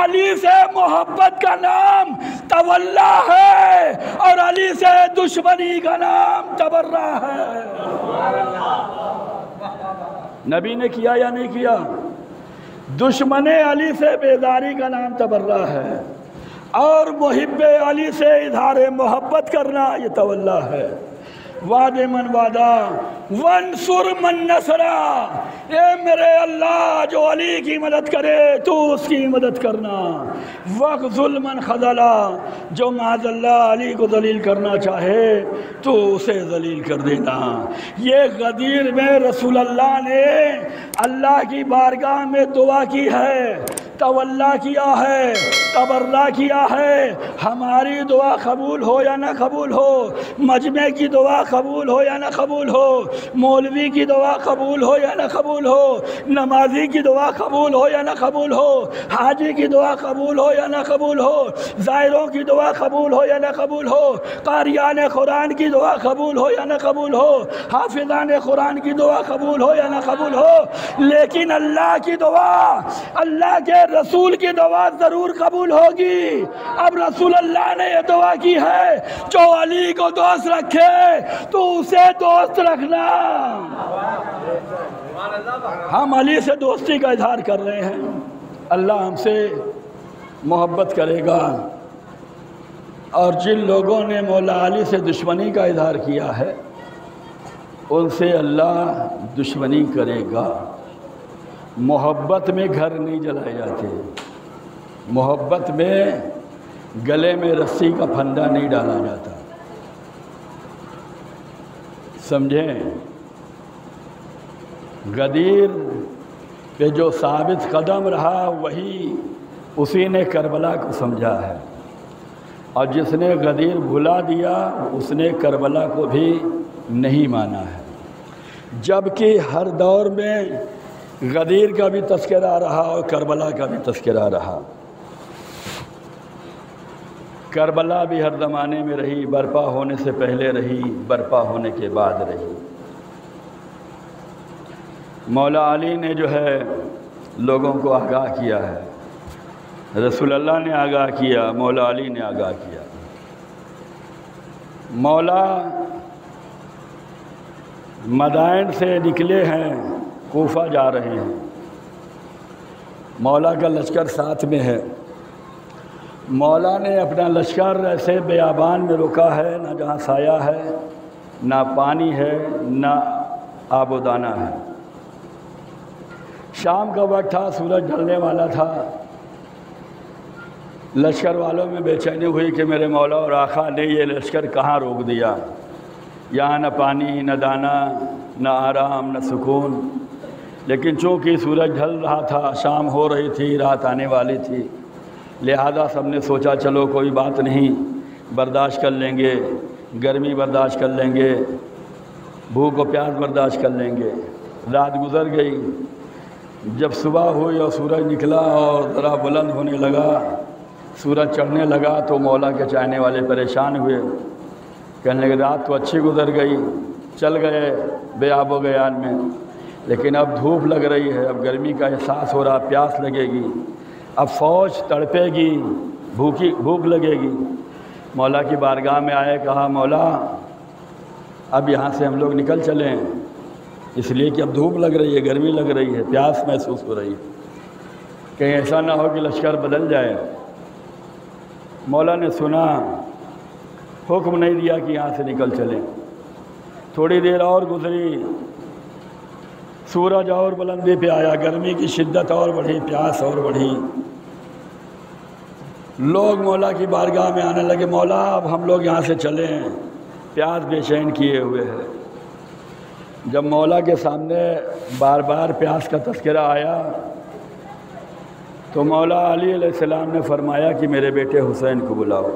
علی سے محبت کا نام تولا ہے اور علی سے دشمنی کا نام تبرہ ہے۔ نبی نے کیا یا نہیں کیا؟ دشمن علی سے بیداری کا نام تبرہ ہے، اور محب علی سے اظہار محبت کرنا یہ تولا ہے۔ وعد من وعدا وانصر من نصرا۔ اے میرے اللہ، جو علی کی مدد کرے تو اس کی مدد کرنا۔ وخذل من خذلا، جو معاذ اللہ علی کو ذلیل کرنا چاہے تو اسے ذلیل کر دینا۔ یہ غدیر میں رسول اللہ نے اللہ کی بارگاہ میں دعا کی ہے، تولا کیا ہے، تبرہ کیا ہے۔ ہماری دعا قبول ہو یا نہ قبول ہو، مجمع کی دعا قبول ہو یا نہ قبول ہو، مولوی کی دعا قبول ہو یا نہ قبول ہو، نمازی کی دعا قبول ہو یا نہ قبول ہو، حاجی کی دعا قبول ہو یا نہ قبول ہو، زائروں کی دعا قبول ہو یا نہ قبول ہو، قاریان قرآن کی دعا قبول ہو یا نہ قبول ہو، حافظان قرآن کی دعا قبول ہو یا نہ قبول ہو، لیکن اللہ کی دعا، اللہ کے رسول کی دعا ضرور قبول قبول ہوگی۔ اب رسول اللہ نے یہ دعا کی ہے جو علی کو دوست رکھے تو اسے دوست رکھنا۔ ہم علی سے دوستی کا اظہار کر رہے ہیں، اللہ ہم سے محبت کرے گا، اور جن لوگوں نے مولا علی سے دشمنی کا اظہار کیا ہے ان سے اللہ دشمنی کرے گا۔ محبت میں گھر نہیں جلائے جاتے، محبت میں گلے میں رسی کا پھندا نہیں ڈالا جاتا، سمجھیں؟ غدیر پہ جو ثابت قدم رہا وہی اسی نے کربلا کو سمجھا ہے، اور جس نے غدیر بھلا دیا اس نے کربلا کو بھی نہیں مانا ہے۔ جبکہ ہر دور میں غدیر کا بھی تذکرہ رہا اور کربلا کا بھی تذکرہ رہا۔ کربلا بھی ہر زمانے میں رہی، برپا ہونے سے پہلے رہی، برپا ہونے کے بعد رہی۔ مولا علی نے جو ہے لوگوں کو آگاہ کیا ہے، رسول اللہ نے آگاہ کیا، مولا علی نے آگاہ کیا۔ مولا مدائن سے نکلے ہیں، کوفہ جا رہے ہیں، مولا کا لشکر ساتھ میں ہے۔ مولا نے اپنا لشکر ایسے بیابان میں رکا ہے، نہ جہاں سایہ ہے، نہ پانی ہے، نہ آب و دانہ ہے۔ شام کا وقت تھا، سورج ڈھلنے والا تھا، لشکر والوں میں بے چینی ہوئی کہ میرے مولا اور آقا نے یہ لشکر کہاں روک دیا، یہاں نہ پانی، نہ دانہ، نہ آرام، نہ سکون۔ لیکن چونکہ سورج ڈھل رہا تھا، شام ہو رہی تھی، رات آنے والی تھی، لہذا سب نے سوچا چلو کوئی بات نہیں، برداشت کر لیں گے، گرمی برداشت کر لیں گے، بھوک و پیاس برداشت کر لیں گے۔ رات گزر گئی، جب صبح ہوئی اور سورج نکلا اور ذرا بلند ہونے لگا، سورج چڑھنے لگا، تو مولا کے چاہنے والے پریشان ہوئے، کہنے لگے رات تو اچھی گزر گئی، چل گئے بے آب و گیان میں، لیکن اب دھوپ لگ رہی ہے، اب گرمی کا احساس ہو رہا، پیاس لگے گی، اب فوج تڑپے گی، بھوک لگے گی۔ مولا کی بارگاہ میں آئے، کہا مولا اب یہاں سے ہم لوگ نکل چلیں، اس لیے کہ اب دھوپ لگ رہی ہے، گرمی لگ رہی ہے، پیاس محسوس ہو رہی ہے، کہیں ایسا نہ ہو کہ لشکر بدل جائے۔ مولا نے سنا، حکم نہیں دیا کہ یہاں سے نکل چلیں۔ تھوڑی دیر اور گزری، سورج اور بلندی پہ آیا، گرمی کی شدت اور بڑھی، پیاس اور بڑھی۔ لوگ مولا کی بارگاہ میں آنے لگے، مولا اب ہم لوگ یہاں سے چلیں، پیاس بے چین کیے ہوئے ہے۔ جب مولا کے سامنے بار بار پیاس کا تذکرہ آیا تو مولا علی علیہ السلام نے فرمایا کہ میرے بیٹے حسین کو بلاؤ۔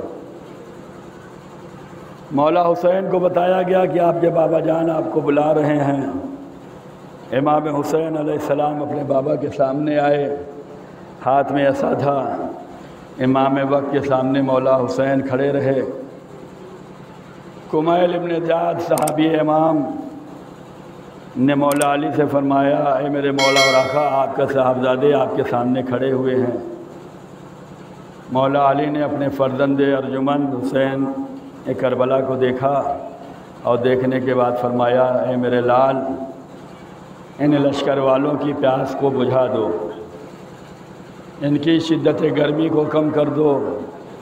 مولا حسین کو بتایا گیا کہ آپ کے بابا جان آپ کو بلا رہے ہیں۔ امام حسین علیہ السلام اپنے بابا کے سامنے آئے، ہاتھ میں عصا تھا، امام وقت کے سامنے مولا حسین کھڑے رہے۔ کمیل ابن زیاد صحابی امام نے مولا علی سے فرمایا، اے میرے مولا اور آقا، آپ کا صاحبزادے آپ کے سامنے کھڑے ہوئے ہیں۔ مولا علی نے اپنے فرزند ارجمند حسین کربلا کو دیکھا اور دیکھنے کے بعد فرمایا، اے میرے لال، ان لشکر والوں کی پیاس کو بجھا دو، ان کی شدت گرمی کو کم کر دو،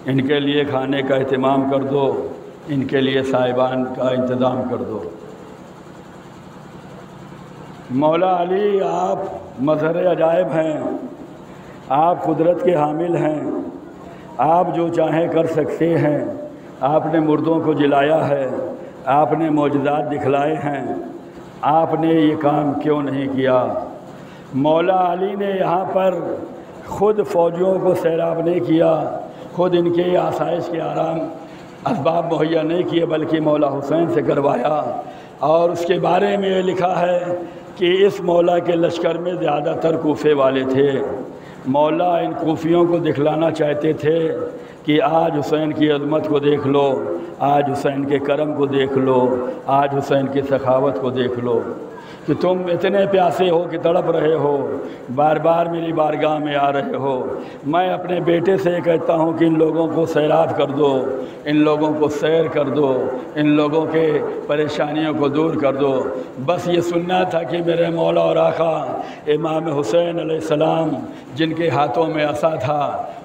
ان کے لیے کھانے کا اہتمام کر دو، ان کے لیے صاحبان کا انتظام کر دو۔ مولا علی آپ مظہر عجائب ہیں، آپ قدرت کے حامل ہیں، آپ جو چاہیں کر سکتے ہیں، آپ نے مردوں کو جلایا ہے، آپ نے معجزات دکھلائے ہیں، آپ نے یہ کام کیوں نہیں کیا؟ مولا علی نے یہاں پر خود فوجیوں کو سیراب نہیں کیا، خود ان کے آسائش کے آرام اسباب مہیا نہیں کیے، بلکہ مولا حسین سے کروایا۔ اور اس کے بارے میں یہ لکھا ہے کہ اس مولا کے لشکر میں زیادہ تر کوفے والے تھے۔ مولا ان کوفیوں کو دکھلانا چاہتے تھے کہ آج حسین کی عظمت کو دیکھ لو، آج حسین کے کرم کو دیکھ لو، آج حسین کی سخاوت کو دیکھ لو۔ کہ تم اتنے پیاسے ہو کہ تڑپ رہے ہو، بار بار میری بارگاہ میں آ رہے ہو۔ میں اپنے بیٹے سے کہتا ہوں کہ ان لوگوں کو سیراب کر دو، ان لوگوں کو سیر کر دو، ان لوگوں کے پریشانیوں کو دور کر دو۔ بس یہ سننا تھا کہ میرے مولا اور آقا امام حسین علیہ السلام جن کے ہاتھوں میں عصا تھا،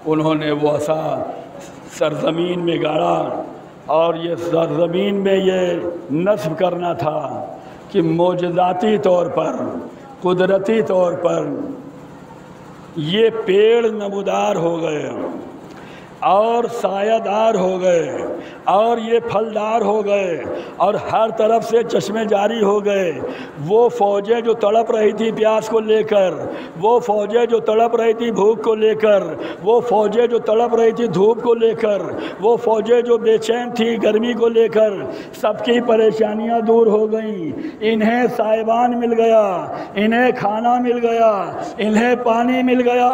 انہوں نے وہ عصا سرزمین میں گاڑا، اور یہ سرزمین میں یہ نصب کرنا تھا کہ معجزاتی طور پر، قدرتی طور پر یہ پیڑ نمودار ہو گئے اور سایہ دار ہو گئے اور یہ پھلدار ہو گئے اور ہر طرف سے چشمے جاری ہو گئے۔ وہ فوجیں جو تڑپ رہی تھی پیاس کو لے کر، وہ فوجیں جو تڑپ رہی تھی بھوک کو لے کر، وہ فوجیں جو تڑپ رہی تھی دھوپ کو لے کر، وہ فوجیں جو بے چین تھی گرمی کو لے کر، سب کی پریشانیاں دور ہو گئیں۔ انہیں سائبان مل گیا، انہیں کھانا مل گیا، انہیں پانی مل گیا،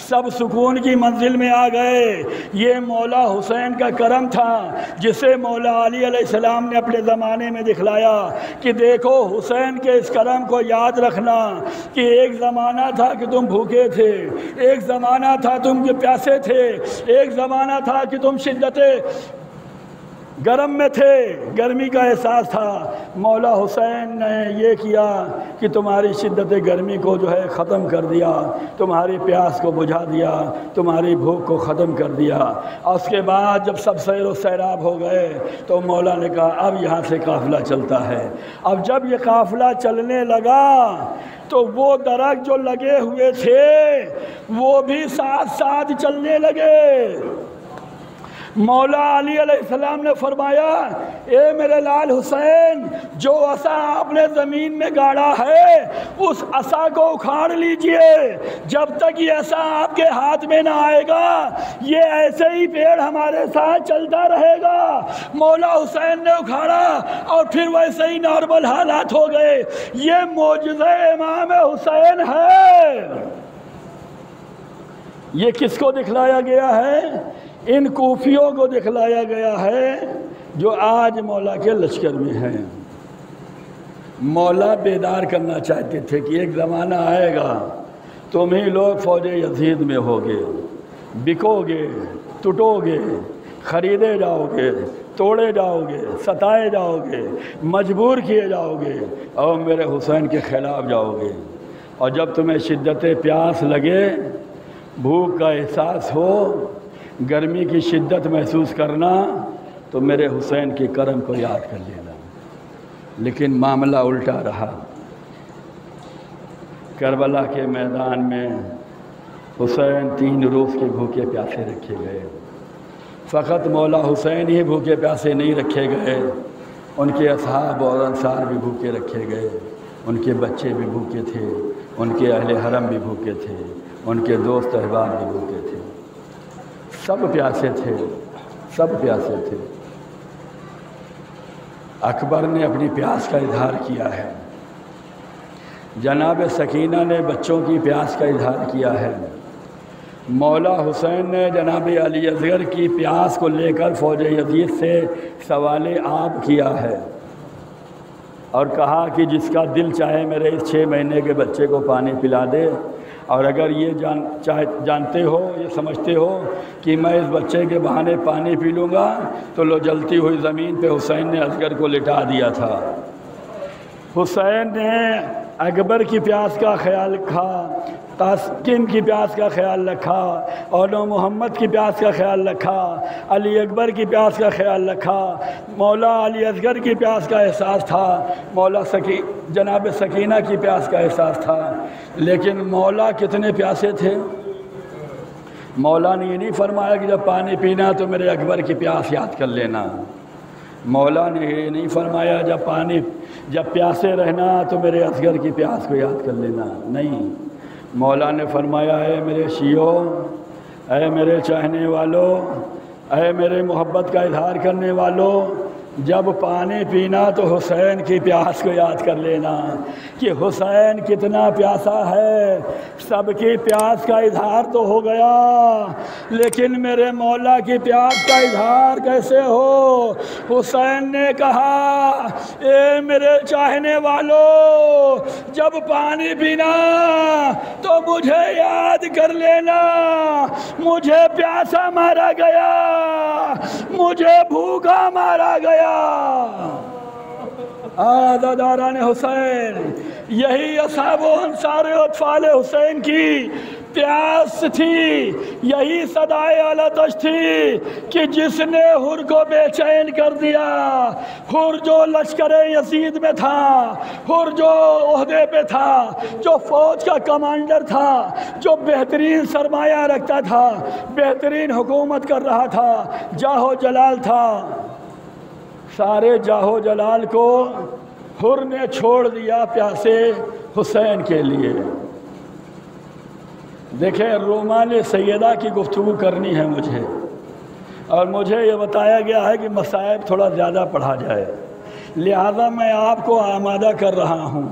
سب سکون کی منزل میں آ گئے۔ یہ مولا حسین کا کرم تھا جسے مولا علی علیہ السلام نے اپنے زمانے میں دکھلایا کہ دیکھو حسین کے اس کرم کو یاد رکھنا کہ ایک زمانہ تھا کہ تم بھوکے تھے، ایک زمانہ تھا تم کے پیاسے تھے، ایک زمانہ تھا کہ تم شدت گرم میں تھے، گرمی کا احساس تھا۔ مولا حسین نے یہ کیا کہ تمہاری شدت گرمی کو جو ہے ختم کر دیا، تمہاری پیاس کو بجھا دیا، تمہاری بھوک کو ختم کر دیا۔ اور اس کے بعد جب سب سیر و سیراب ہو گئے تو مولا نے کہا اب یہاں سے قافلہ چلتا ہے۔ اب جب یہ قافلہ چلنے لگا تو وہ درخت جو لگے ہوئے تھے وہ بھی ساتھ ساتھ چلنے لگے۔ مولا علی علیہ السلام نے فرمایا اے میرے لال حسین، جو عصا آپ نے زمین میں گاڑا ہے اس عصا کو اکھاڑ لیجئے، جب تک یہ عصا آپ کے ہاتھ میں نہ آئے گا یہ ایسے ہی پیڑ ہمارے ساتھ چلتا رہے گا۔ مولا حسین نے اکھاڑا اور پھر ویسے ہی نارمل حالات ہو گئے۔ یہ معجزہ امام حسین ہے۔ یہ کس کو دکھلایا گیا ہے؟ ان کوفیوں کو دکھلایا گیا ہے جو آج مولا کے لشکر میں ہیں۔ مولا بیدار کرنا چاہتے تھے کہ ایک زمانہ آئے گا تم ہی لوگ فوج یزید میں ہوگے، بکو گے، ٹوٹو گے، خریدے جاؤ گے، توڑے جاؤ گے، ستائے جاؤ گے، مجبور کیے جاؤ گے اور میرے حسین کے خلاف جاؤ گے۔ اور جب تمہیں شدت پیاس لگے، بھوک کا احساس ہو، گرمی کی شدت محسوس کرنا تو میرے حسین کے کرم کو یاد کر لینا۔ لیکن معاملہ الٹا رہا۔ کربلا کے میدان میں حسین 3 روز کے بھوکے پیاسے رکھے گئے۔ فقط مولا حسین ہی بھوکے پیاسے نہیں رکھے گئے، ان کے اصحاب اور انصار بھی بھوکے رکھے گئے، ان کے بچے بھی بھوکے تھے، ان کے اہل حرم بھی بھوکے تھے، ان کے دوست احباب بھی بھوکے تھے، سب پیاسے تھے، سب پیاسے تھے۔ اکبر نے اپنی پیاس کا اظہار کیا ہے، جناب سکینہ نے بچوں کی پیاس کا اظہار کیا ہے، مولا حسین نے جناب علی اصغر کی پیاس کو لے کر فوج یزید سے سوال آب کیا ہے اور کہا کہ جس کا دل چاہے میرے اس 6 مہینے کے بچے کو پانی پلا دے، اور اگر یہ جانتے ہو، یہ سمجھتے ہو کہ میں اس بچے کے بہانے پانی پی لوں گا تو لو جلتی ہوئی زمین پہ حسین نے اصغر کو لٹا دیا تھا۔ حسین نے اکبر کی پیاس کا خیال رکھا، تسکین کی پیاس کا خیال رکھا، اور محمد کی پیاس کا خیال رکھا، علی اکبر کی پیاس کا خیال رکھا، مولا علی اصغر کی پیاس کا احساس تھا، مولا جناب سکینہ کی پیاس کا احساس تھا۔ لیکن مولا کتنے پیاسے تھے؟ مولا نے یہ نہیں فرمایا کہ جب پانی پینا تو میرے اکبر کی پیاس یاد کر لینا، مولا نے یہ نہیں فرمایا جب پیاسے رہنا تو میرے اصغر کی پیاس کو یاد کر لینا، نہیں، مولا نے فرمایا اے میرے شیعو، اے میرے چاہنے والوں، اے میرے محبت کا اظہار کرنے والوں، جب پانی پینا تو حسین کی پیاس کو یاد کر لینا کہ حسین کتنا پیاسا ہے۔ سب کی پیاس کا اظہار تو ہو گیا، لیکن میرے مولا کی پیاس کا اظہار کیسے ہو؟ حسین نے کہا اے میرے چاہنے والوں، جب پانی پینا تو مجھے یاد کر لینا، مجھے پیاسا مارا گیا، مجھے بھوکا مارا گیا۔ عزاداران حسین، یہی اصحاب و انصار و اطفال حسین کی پیاس تھی، یہی صدائے آلتش تھی کہ جس نے حر کو بے چین کر دیا۔ حر جو لشکر یزید میں تھا، حر جو عہدے پہ تھا، جو فوج کا کمانڈر تھا، جو بہترین سرمایہ رکھتا تھا، بہترین حکومت کر رہا تھا، جاہ و جلال تھا، سارے جاہ و جلال کو حر نے چھوڑ دیا پیاسے حسین کے لیے۔ دیکھیں، رومان سیدہ کی گفتگو کرنی ہے مجھے، اور مجھے یہ بتایا گیا ہے کہ مصائب تھوڑا زیادہ پڑھا جائے، لہذا میں آپ کو آمادہ کر رہا ہوں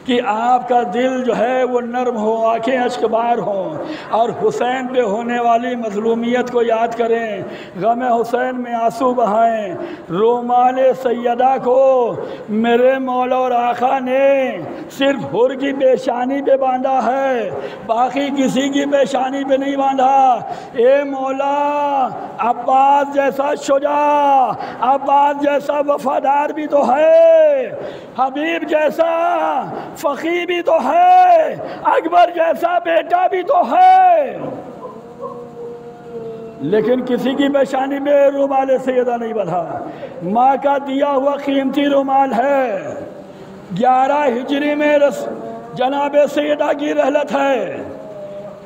کہ آپ کا دل جو ہے وہ نرم ہو، آنکھیں اشکبار ہوں، اور حسین پہ ہونے والی مظلومیت کو یاد کریں، غم حسین میں آنسو بہائیں۔ رومال سیدہ کو میرے مولا اور آقا نے صرف حر کی پیشانی پہ باندھا ہے، باقی کسی کی پیشانی پہ نہیں باندھا۔ اے مولا، عباس جیسا شجاع، عباس جیسا وفادار بھی تو ہے، حبیب جیسا فقی بھی تو ہے، اکبر جیسا بیٹا بھی تو ہے، لیکن کسی کی پیشانی میں رومال سیدہ نہیں بندھا۔ ماں کا دیا ہوا قیمتی رومال ہے۔ 11 ہجری میں جناب سیدہ کی رحلت ہے،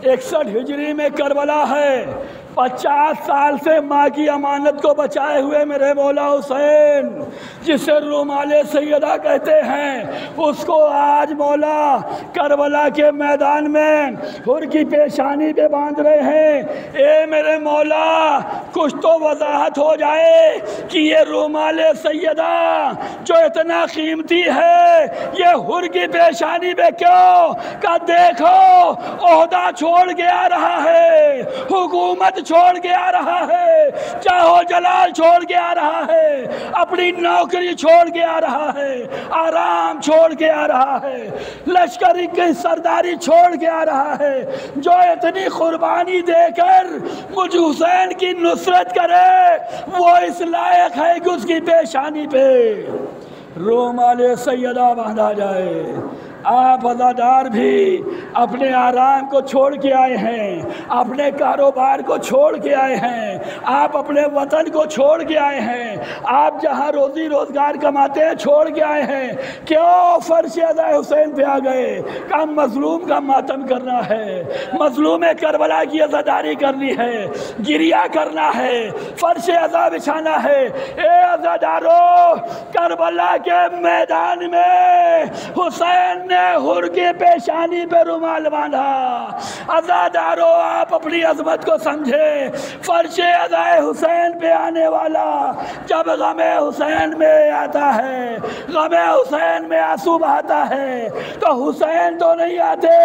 61 ہجری میں کربلا ہے۔ 50 سال سے ماں کی امانت کو بچائے ہوئے میرے مولا حسین، جسے رومال سیدہ کہتے ہیں، اس کو آج مولا کربلا کے میدان میں حر کی پیشانی پہ باندھ رہے ہیں۔ اے میرے مولا، کچھ تو وضاحت ہو جائے کہ یہ رومال سیدہ جو اتنا قیمتی ہے، یہ حر کی پیشانی پہ کیوں؟ کہ دیکھو، عہدہ چھوڑ کے آ رہا ہے، حکومت چھوڑ کے آ رہا ہے، جاہ و جلال چھوڑ کے آ رہا ہے، اپنی نوکری چھوڑ کے آ رہا ہے، آرام چھوڑ کے آ رہا ہے، لشکری کی سرداری چھوڑ کے آ رہا ہے، جو اتنی قربانی دے کر مجھ حسین کی نصرت کرے، وہ اس لائق ہے کہ اس کی پیشانی پہ رومال سیدہ باندھا جائے۔ آپ عزادار بھی اپنے آرام کو چھوڑ کے آئے ہیں، اپنے کاروبار کو چھوڑ کے آئے ہیں، آپ اپنے وطن کو چھوڑ کے آئے ہیں، آپ جہاں روزی روزگار کماتے ہیں چھوڑ کے آئے ہیں، کیوں فرش عزا حسین پہ آ گئے؟ کہ مظلوم کا ماتم کرنا ہے، مظلوم کربلا کی عزاداری کرنی ہے، گریہ کرنا ہے، فرش عزا بچھانا ہے۔ اے عزادارو، کربلا کے میدان میں حسین نے حر کی پیشانی پہ رومال باندھا۔ عزادارو، آپ اپنی عظمت کو سمجھے، فرش عزا حسین پہ آنے والا جب غم حسین میں آتا ہے، غم حسین میں آنسو بہاتا ہے، تو حسین تو نہیں آتے،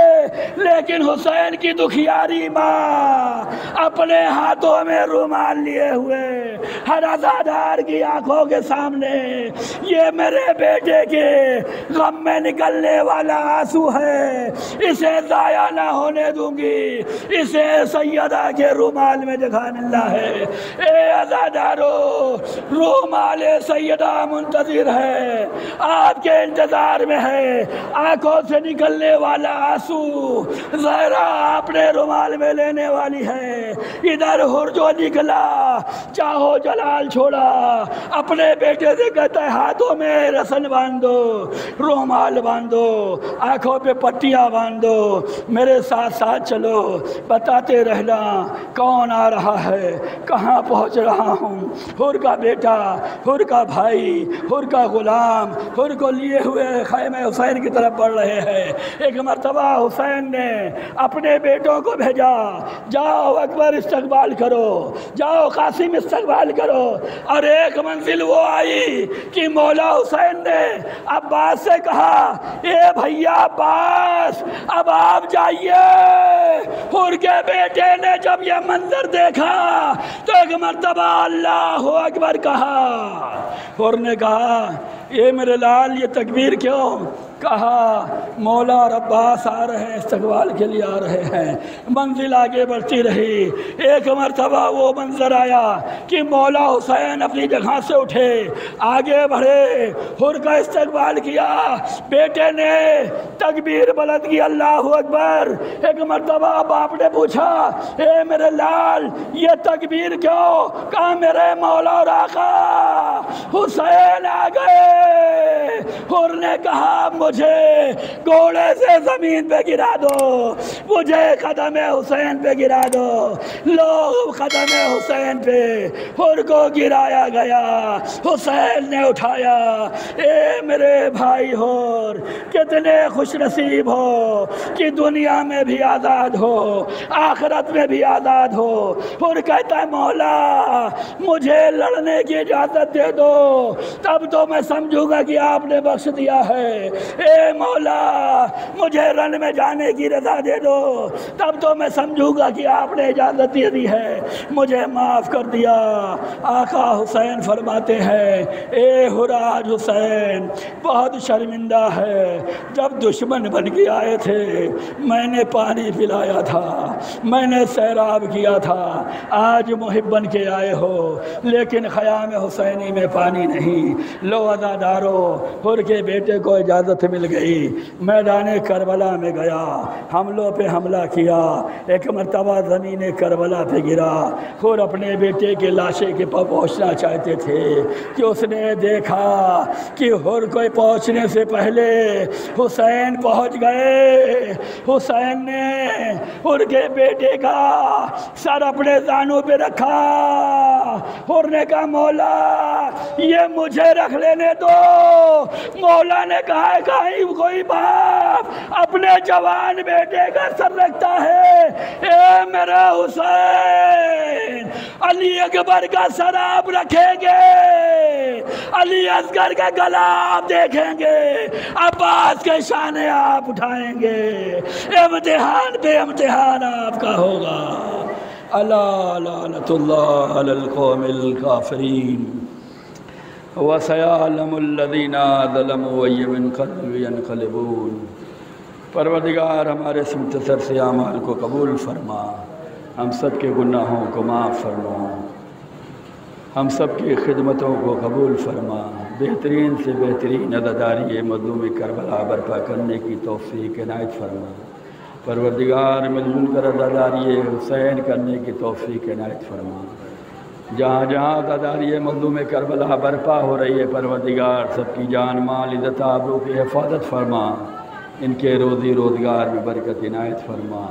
لیکن حسین کی دکھیاری ماں اپنے ہاتھوں میں رومال لیے ہوئے ہر عزادار کی آنکھوں کے سامنے، یہ میرے بیٹے کے غم میں نکلنے والا آنسو ہے، اسے ضائع نہ ہونے دوں گی، اسے سیدہ کے رومال میں جگہ ملنا ہے۔ اے عزادارو، رومال سیدہ منتظر ہے، آپ کے انتظار میں ہے، آنکھوں سے نکلنے والا آنسو زہرا آپ نے رومال میں لینے والی ہے۔ ادھر حر جو نکلا، چاہو جلال چھوڑا، اپنے بیٹے سے کہتا ہے ہاتھوں میں رسن باندھو، رومال باندھو، آنکھوں پہ پٹیاں باندھو، میرے ساتھ ساتھ چلو، بتاتے رہنا کون آ رہا ہے، کہاں پہنچ رہا ہوں۔ حر کا بیٹا، حر کا بھائی، حر کا غلام، حر کو لیے ہوئے خیمہ حسین کی طرف بڑھ رہے ہیں۔ ایک مرتبہ حسین نے اپنے بیٹوں کو بھیجا، جاؤ اکبر استقبال کرو، جاؤ قاسم استقبال کرو۔ اور ایک منزل وہ آئی کہ مولا حسین نے عباس سے کہا، اے بھیا عباس اب آپ جائیے۔ حر کے بیٹے نے جب یہ منظر دیکھا تو ایک مرتبہ اللہ اکبر کہا۔ حر نے کہا، اے میرے لال یہ تکبیر کیوں؟ کہا مولا اور عباس آ رہے ہیں، استقبال کے لیے آ رہے ہیں۔ منزل آگے بڑھتی رہی، ایک مرتبہ وہ منظر آیا کہ مولا حسین اپنی جگہ سے اٹھے، آگے بڑھے، حر کا استقبال کیا۔ بیٹے نے تکبیر بلند کی، اللہ اکبر۔ ایک مرتبہ باپ نے پوچھا، اے میرے لال یہ تکبیر کیوں؟ کہا میرے مولا اور آقا حسین آ گئے۔ حر نے کہا مجھے گھوڑے سے زمین پہ گرا دو، مجھے قدم حسین پہ گرا دو۔ لوگ قدم حسین پہ حر کو گرایا گیا، حسین نے اٹھایا۔ اے میرے بھائی حر، کتنے خوش نصیب ہو کہ دنیا میں بھی آزاد ہو، آخرت میں بھی آزاد ہو۔ حر کہتا ہے مولا مجھے لڑنے کی اجازت دے دو، تب تو میں سمجھوں گا کہ آپ نے بخش دیا ہے۔ اے مولا مجھے رن میں جانے کی رضا دے دو، تب تو میں سمجھوں گا کہ آپ نے اجازت دے دی ہے، مجھے معاف کر دیا۔ آقا حسین فرماتے ہیں، اے حراج حسین بہت شرمندہ ہے، جب دشمن بن کے آئے تھے میں نے پانی پلایا تھا، میں نے سیراب کیا تھا، آج محب بن کے آئے ہو لیکن خیام حسینی میں پانی نہیں۔ لو عزادارو، حر کے بیٹے کو اجازت مل گئی، میدان کربلا میں گیا، حملوں پہ حملہ کیا، ایک مرتبہ زمین کربلا پہ گرا۔ حر اپنے بیٹے کے لاشے کے پاس پہنچنا چاہتے تھے کہ اس نے دیکھا کہ حر کو پہنچنے سے پہلے حسین پہنچ گئے۔ حسین نے حر کے بیٹے کا سر اپنے زانوں پہ رکھا۔ حر نے کہا مولا یہ مجھے رکھ لینے دو۔ مولا نے کہا کہیں کوئی باپ اپنے جوان بیٹے کا سر رکھتا ہے؟ اے میرا حسین، علی اکبر کا سر آپ رکھیں گے، علی اصغر کا گلا آپ دیکھیں گے، عباس کے شانے آپ اٹھائیں گے، امتحان پہ امتحان آپ کا ہوگا۔ الا لعنت اللہ علی القوم الکافرین وسیعلم الذین ظلموا ای منقلب ینقلبون۔ پروردگار ہمارے اس مختصر سے اعمال کو قبول فرما، ہم سب کے گناہوں کو معاف فرما، ہم سب کی خدمتوں کو قبول فرما، بہترین سے بہترین عزاداری مظلوم کربلا برپا کرنے کی توفیق عنایت فرما۔ پروردگار مل جل کر عزاداری حسین کرنے کی توفیق عنایت فرما۔ جہاں جہاں عزاداری مظلوم کربلا برپا ہو رہی ہے پروردگار سب کی جان مال عزت آبرو کی حفاظت فرما، ان کے روزی روزگار میں برکت عنایت فرما،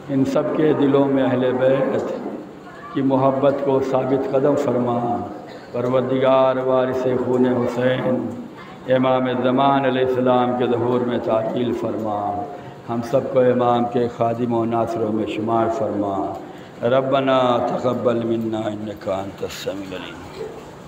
ان سب کے دلوں میں اہل بیت کی محبت کو ثابت قدم فرما۔ پروردگار وارث خون حسین امام زمان علیہ السلام کے ظہور میں تعجیل فرما، ہم سب کو امام کے خادم و ناصروں میں شمار فرما۔ ربنا تقبل منا انک انت السمیع العلیم۔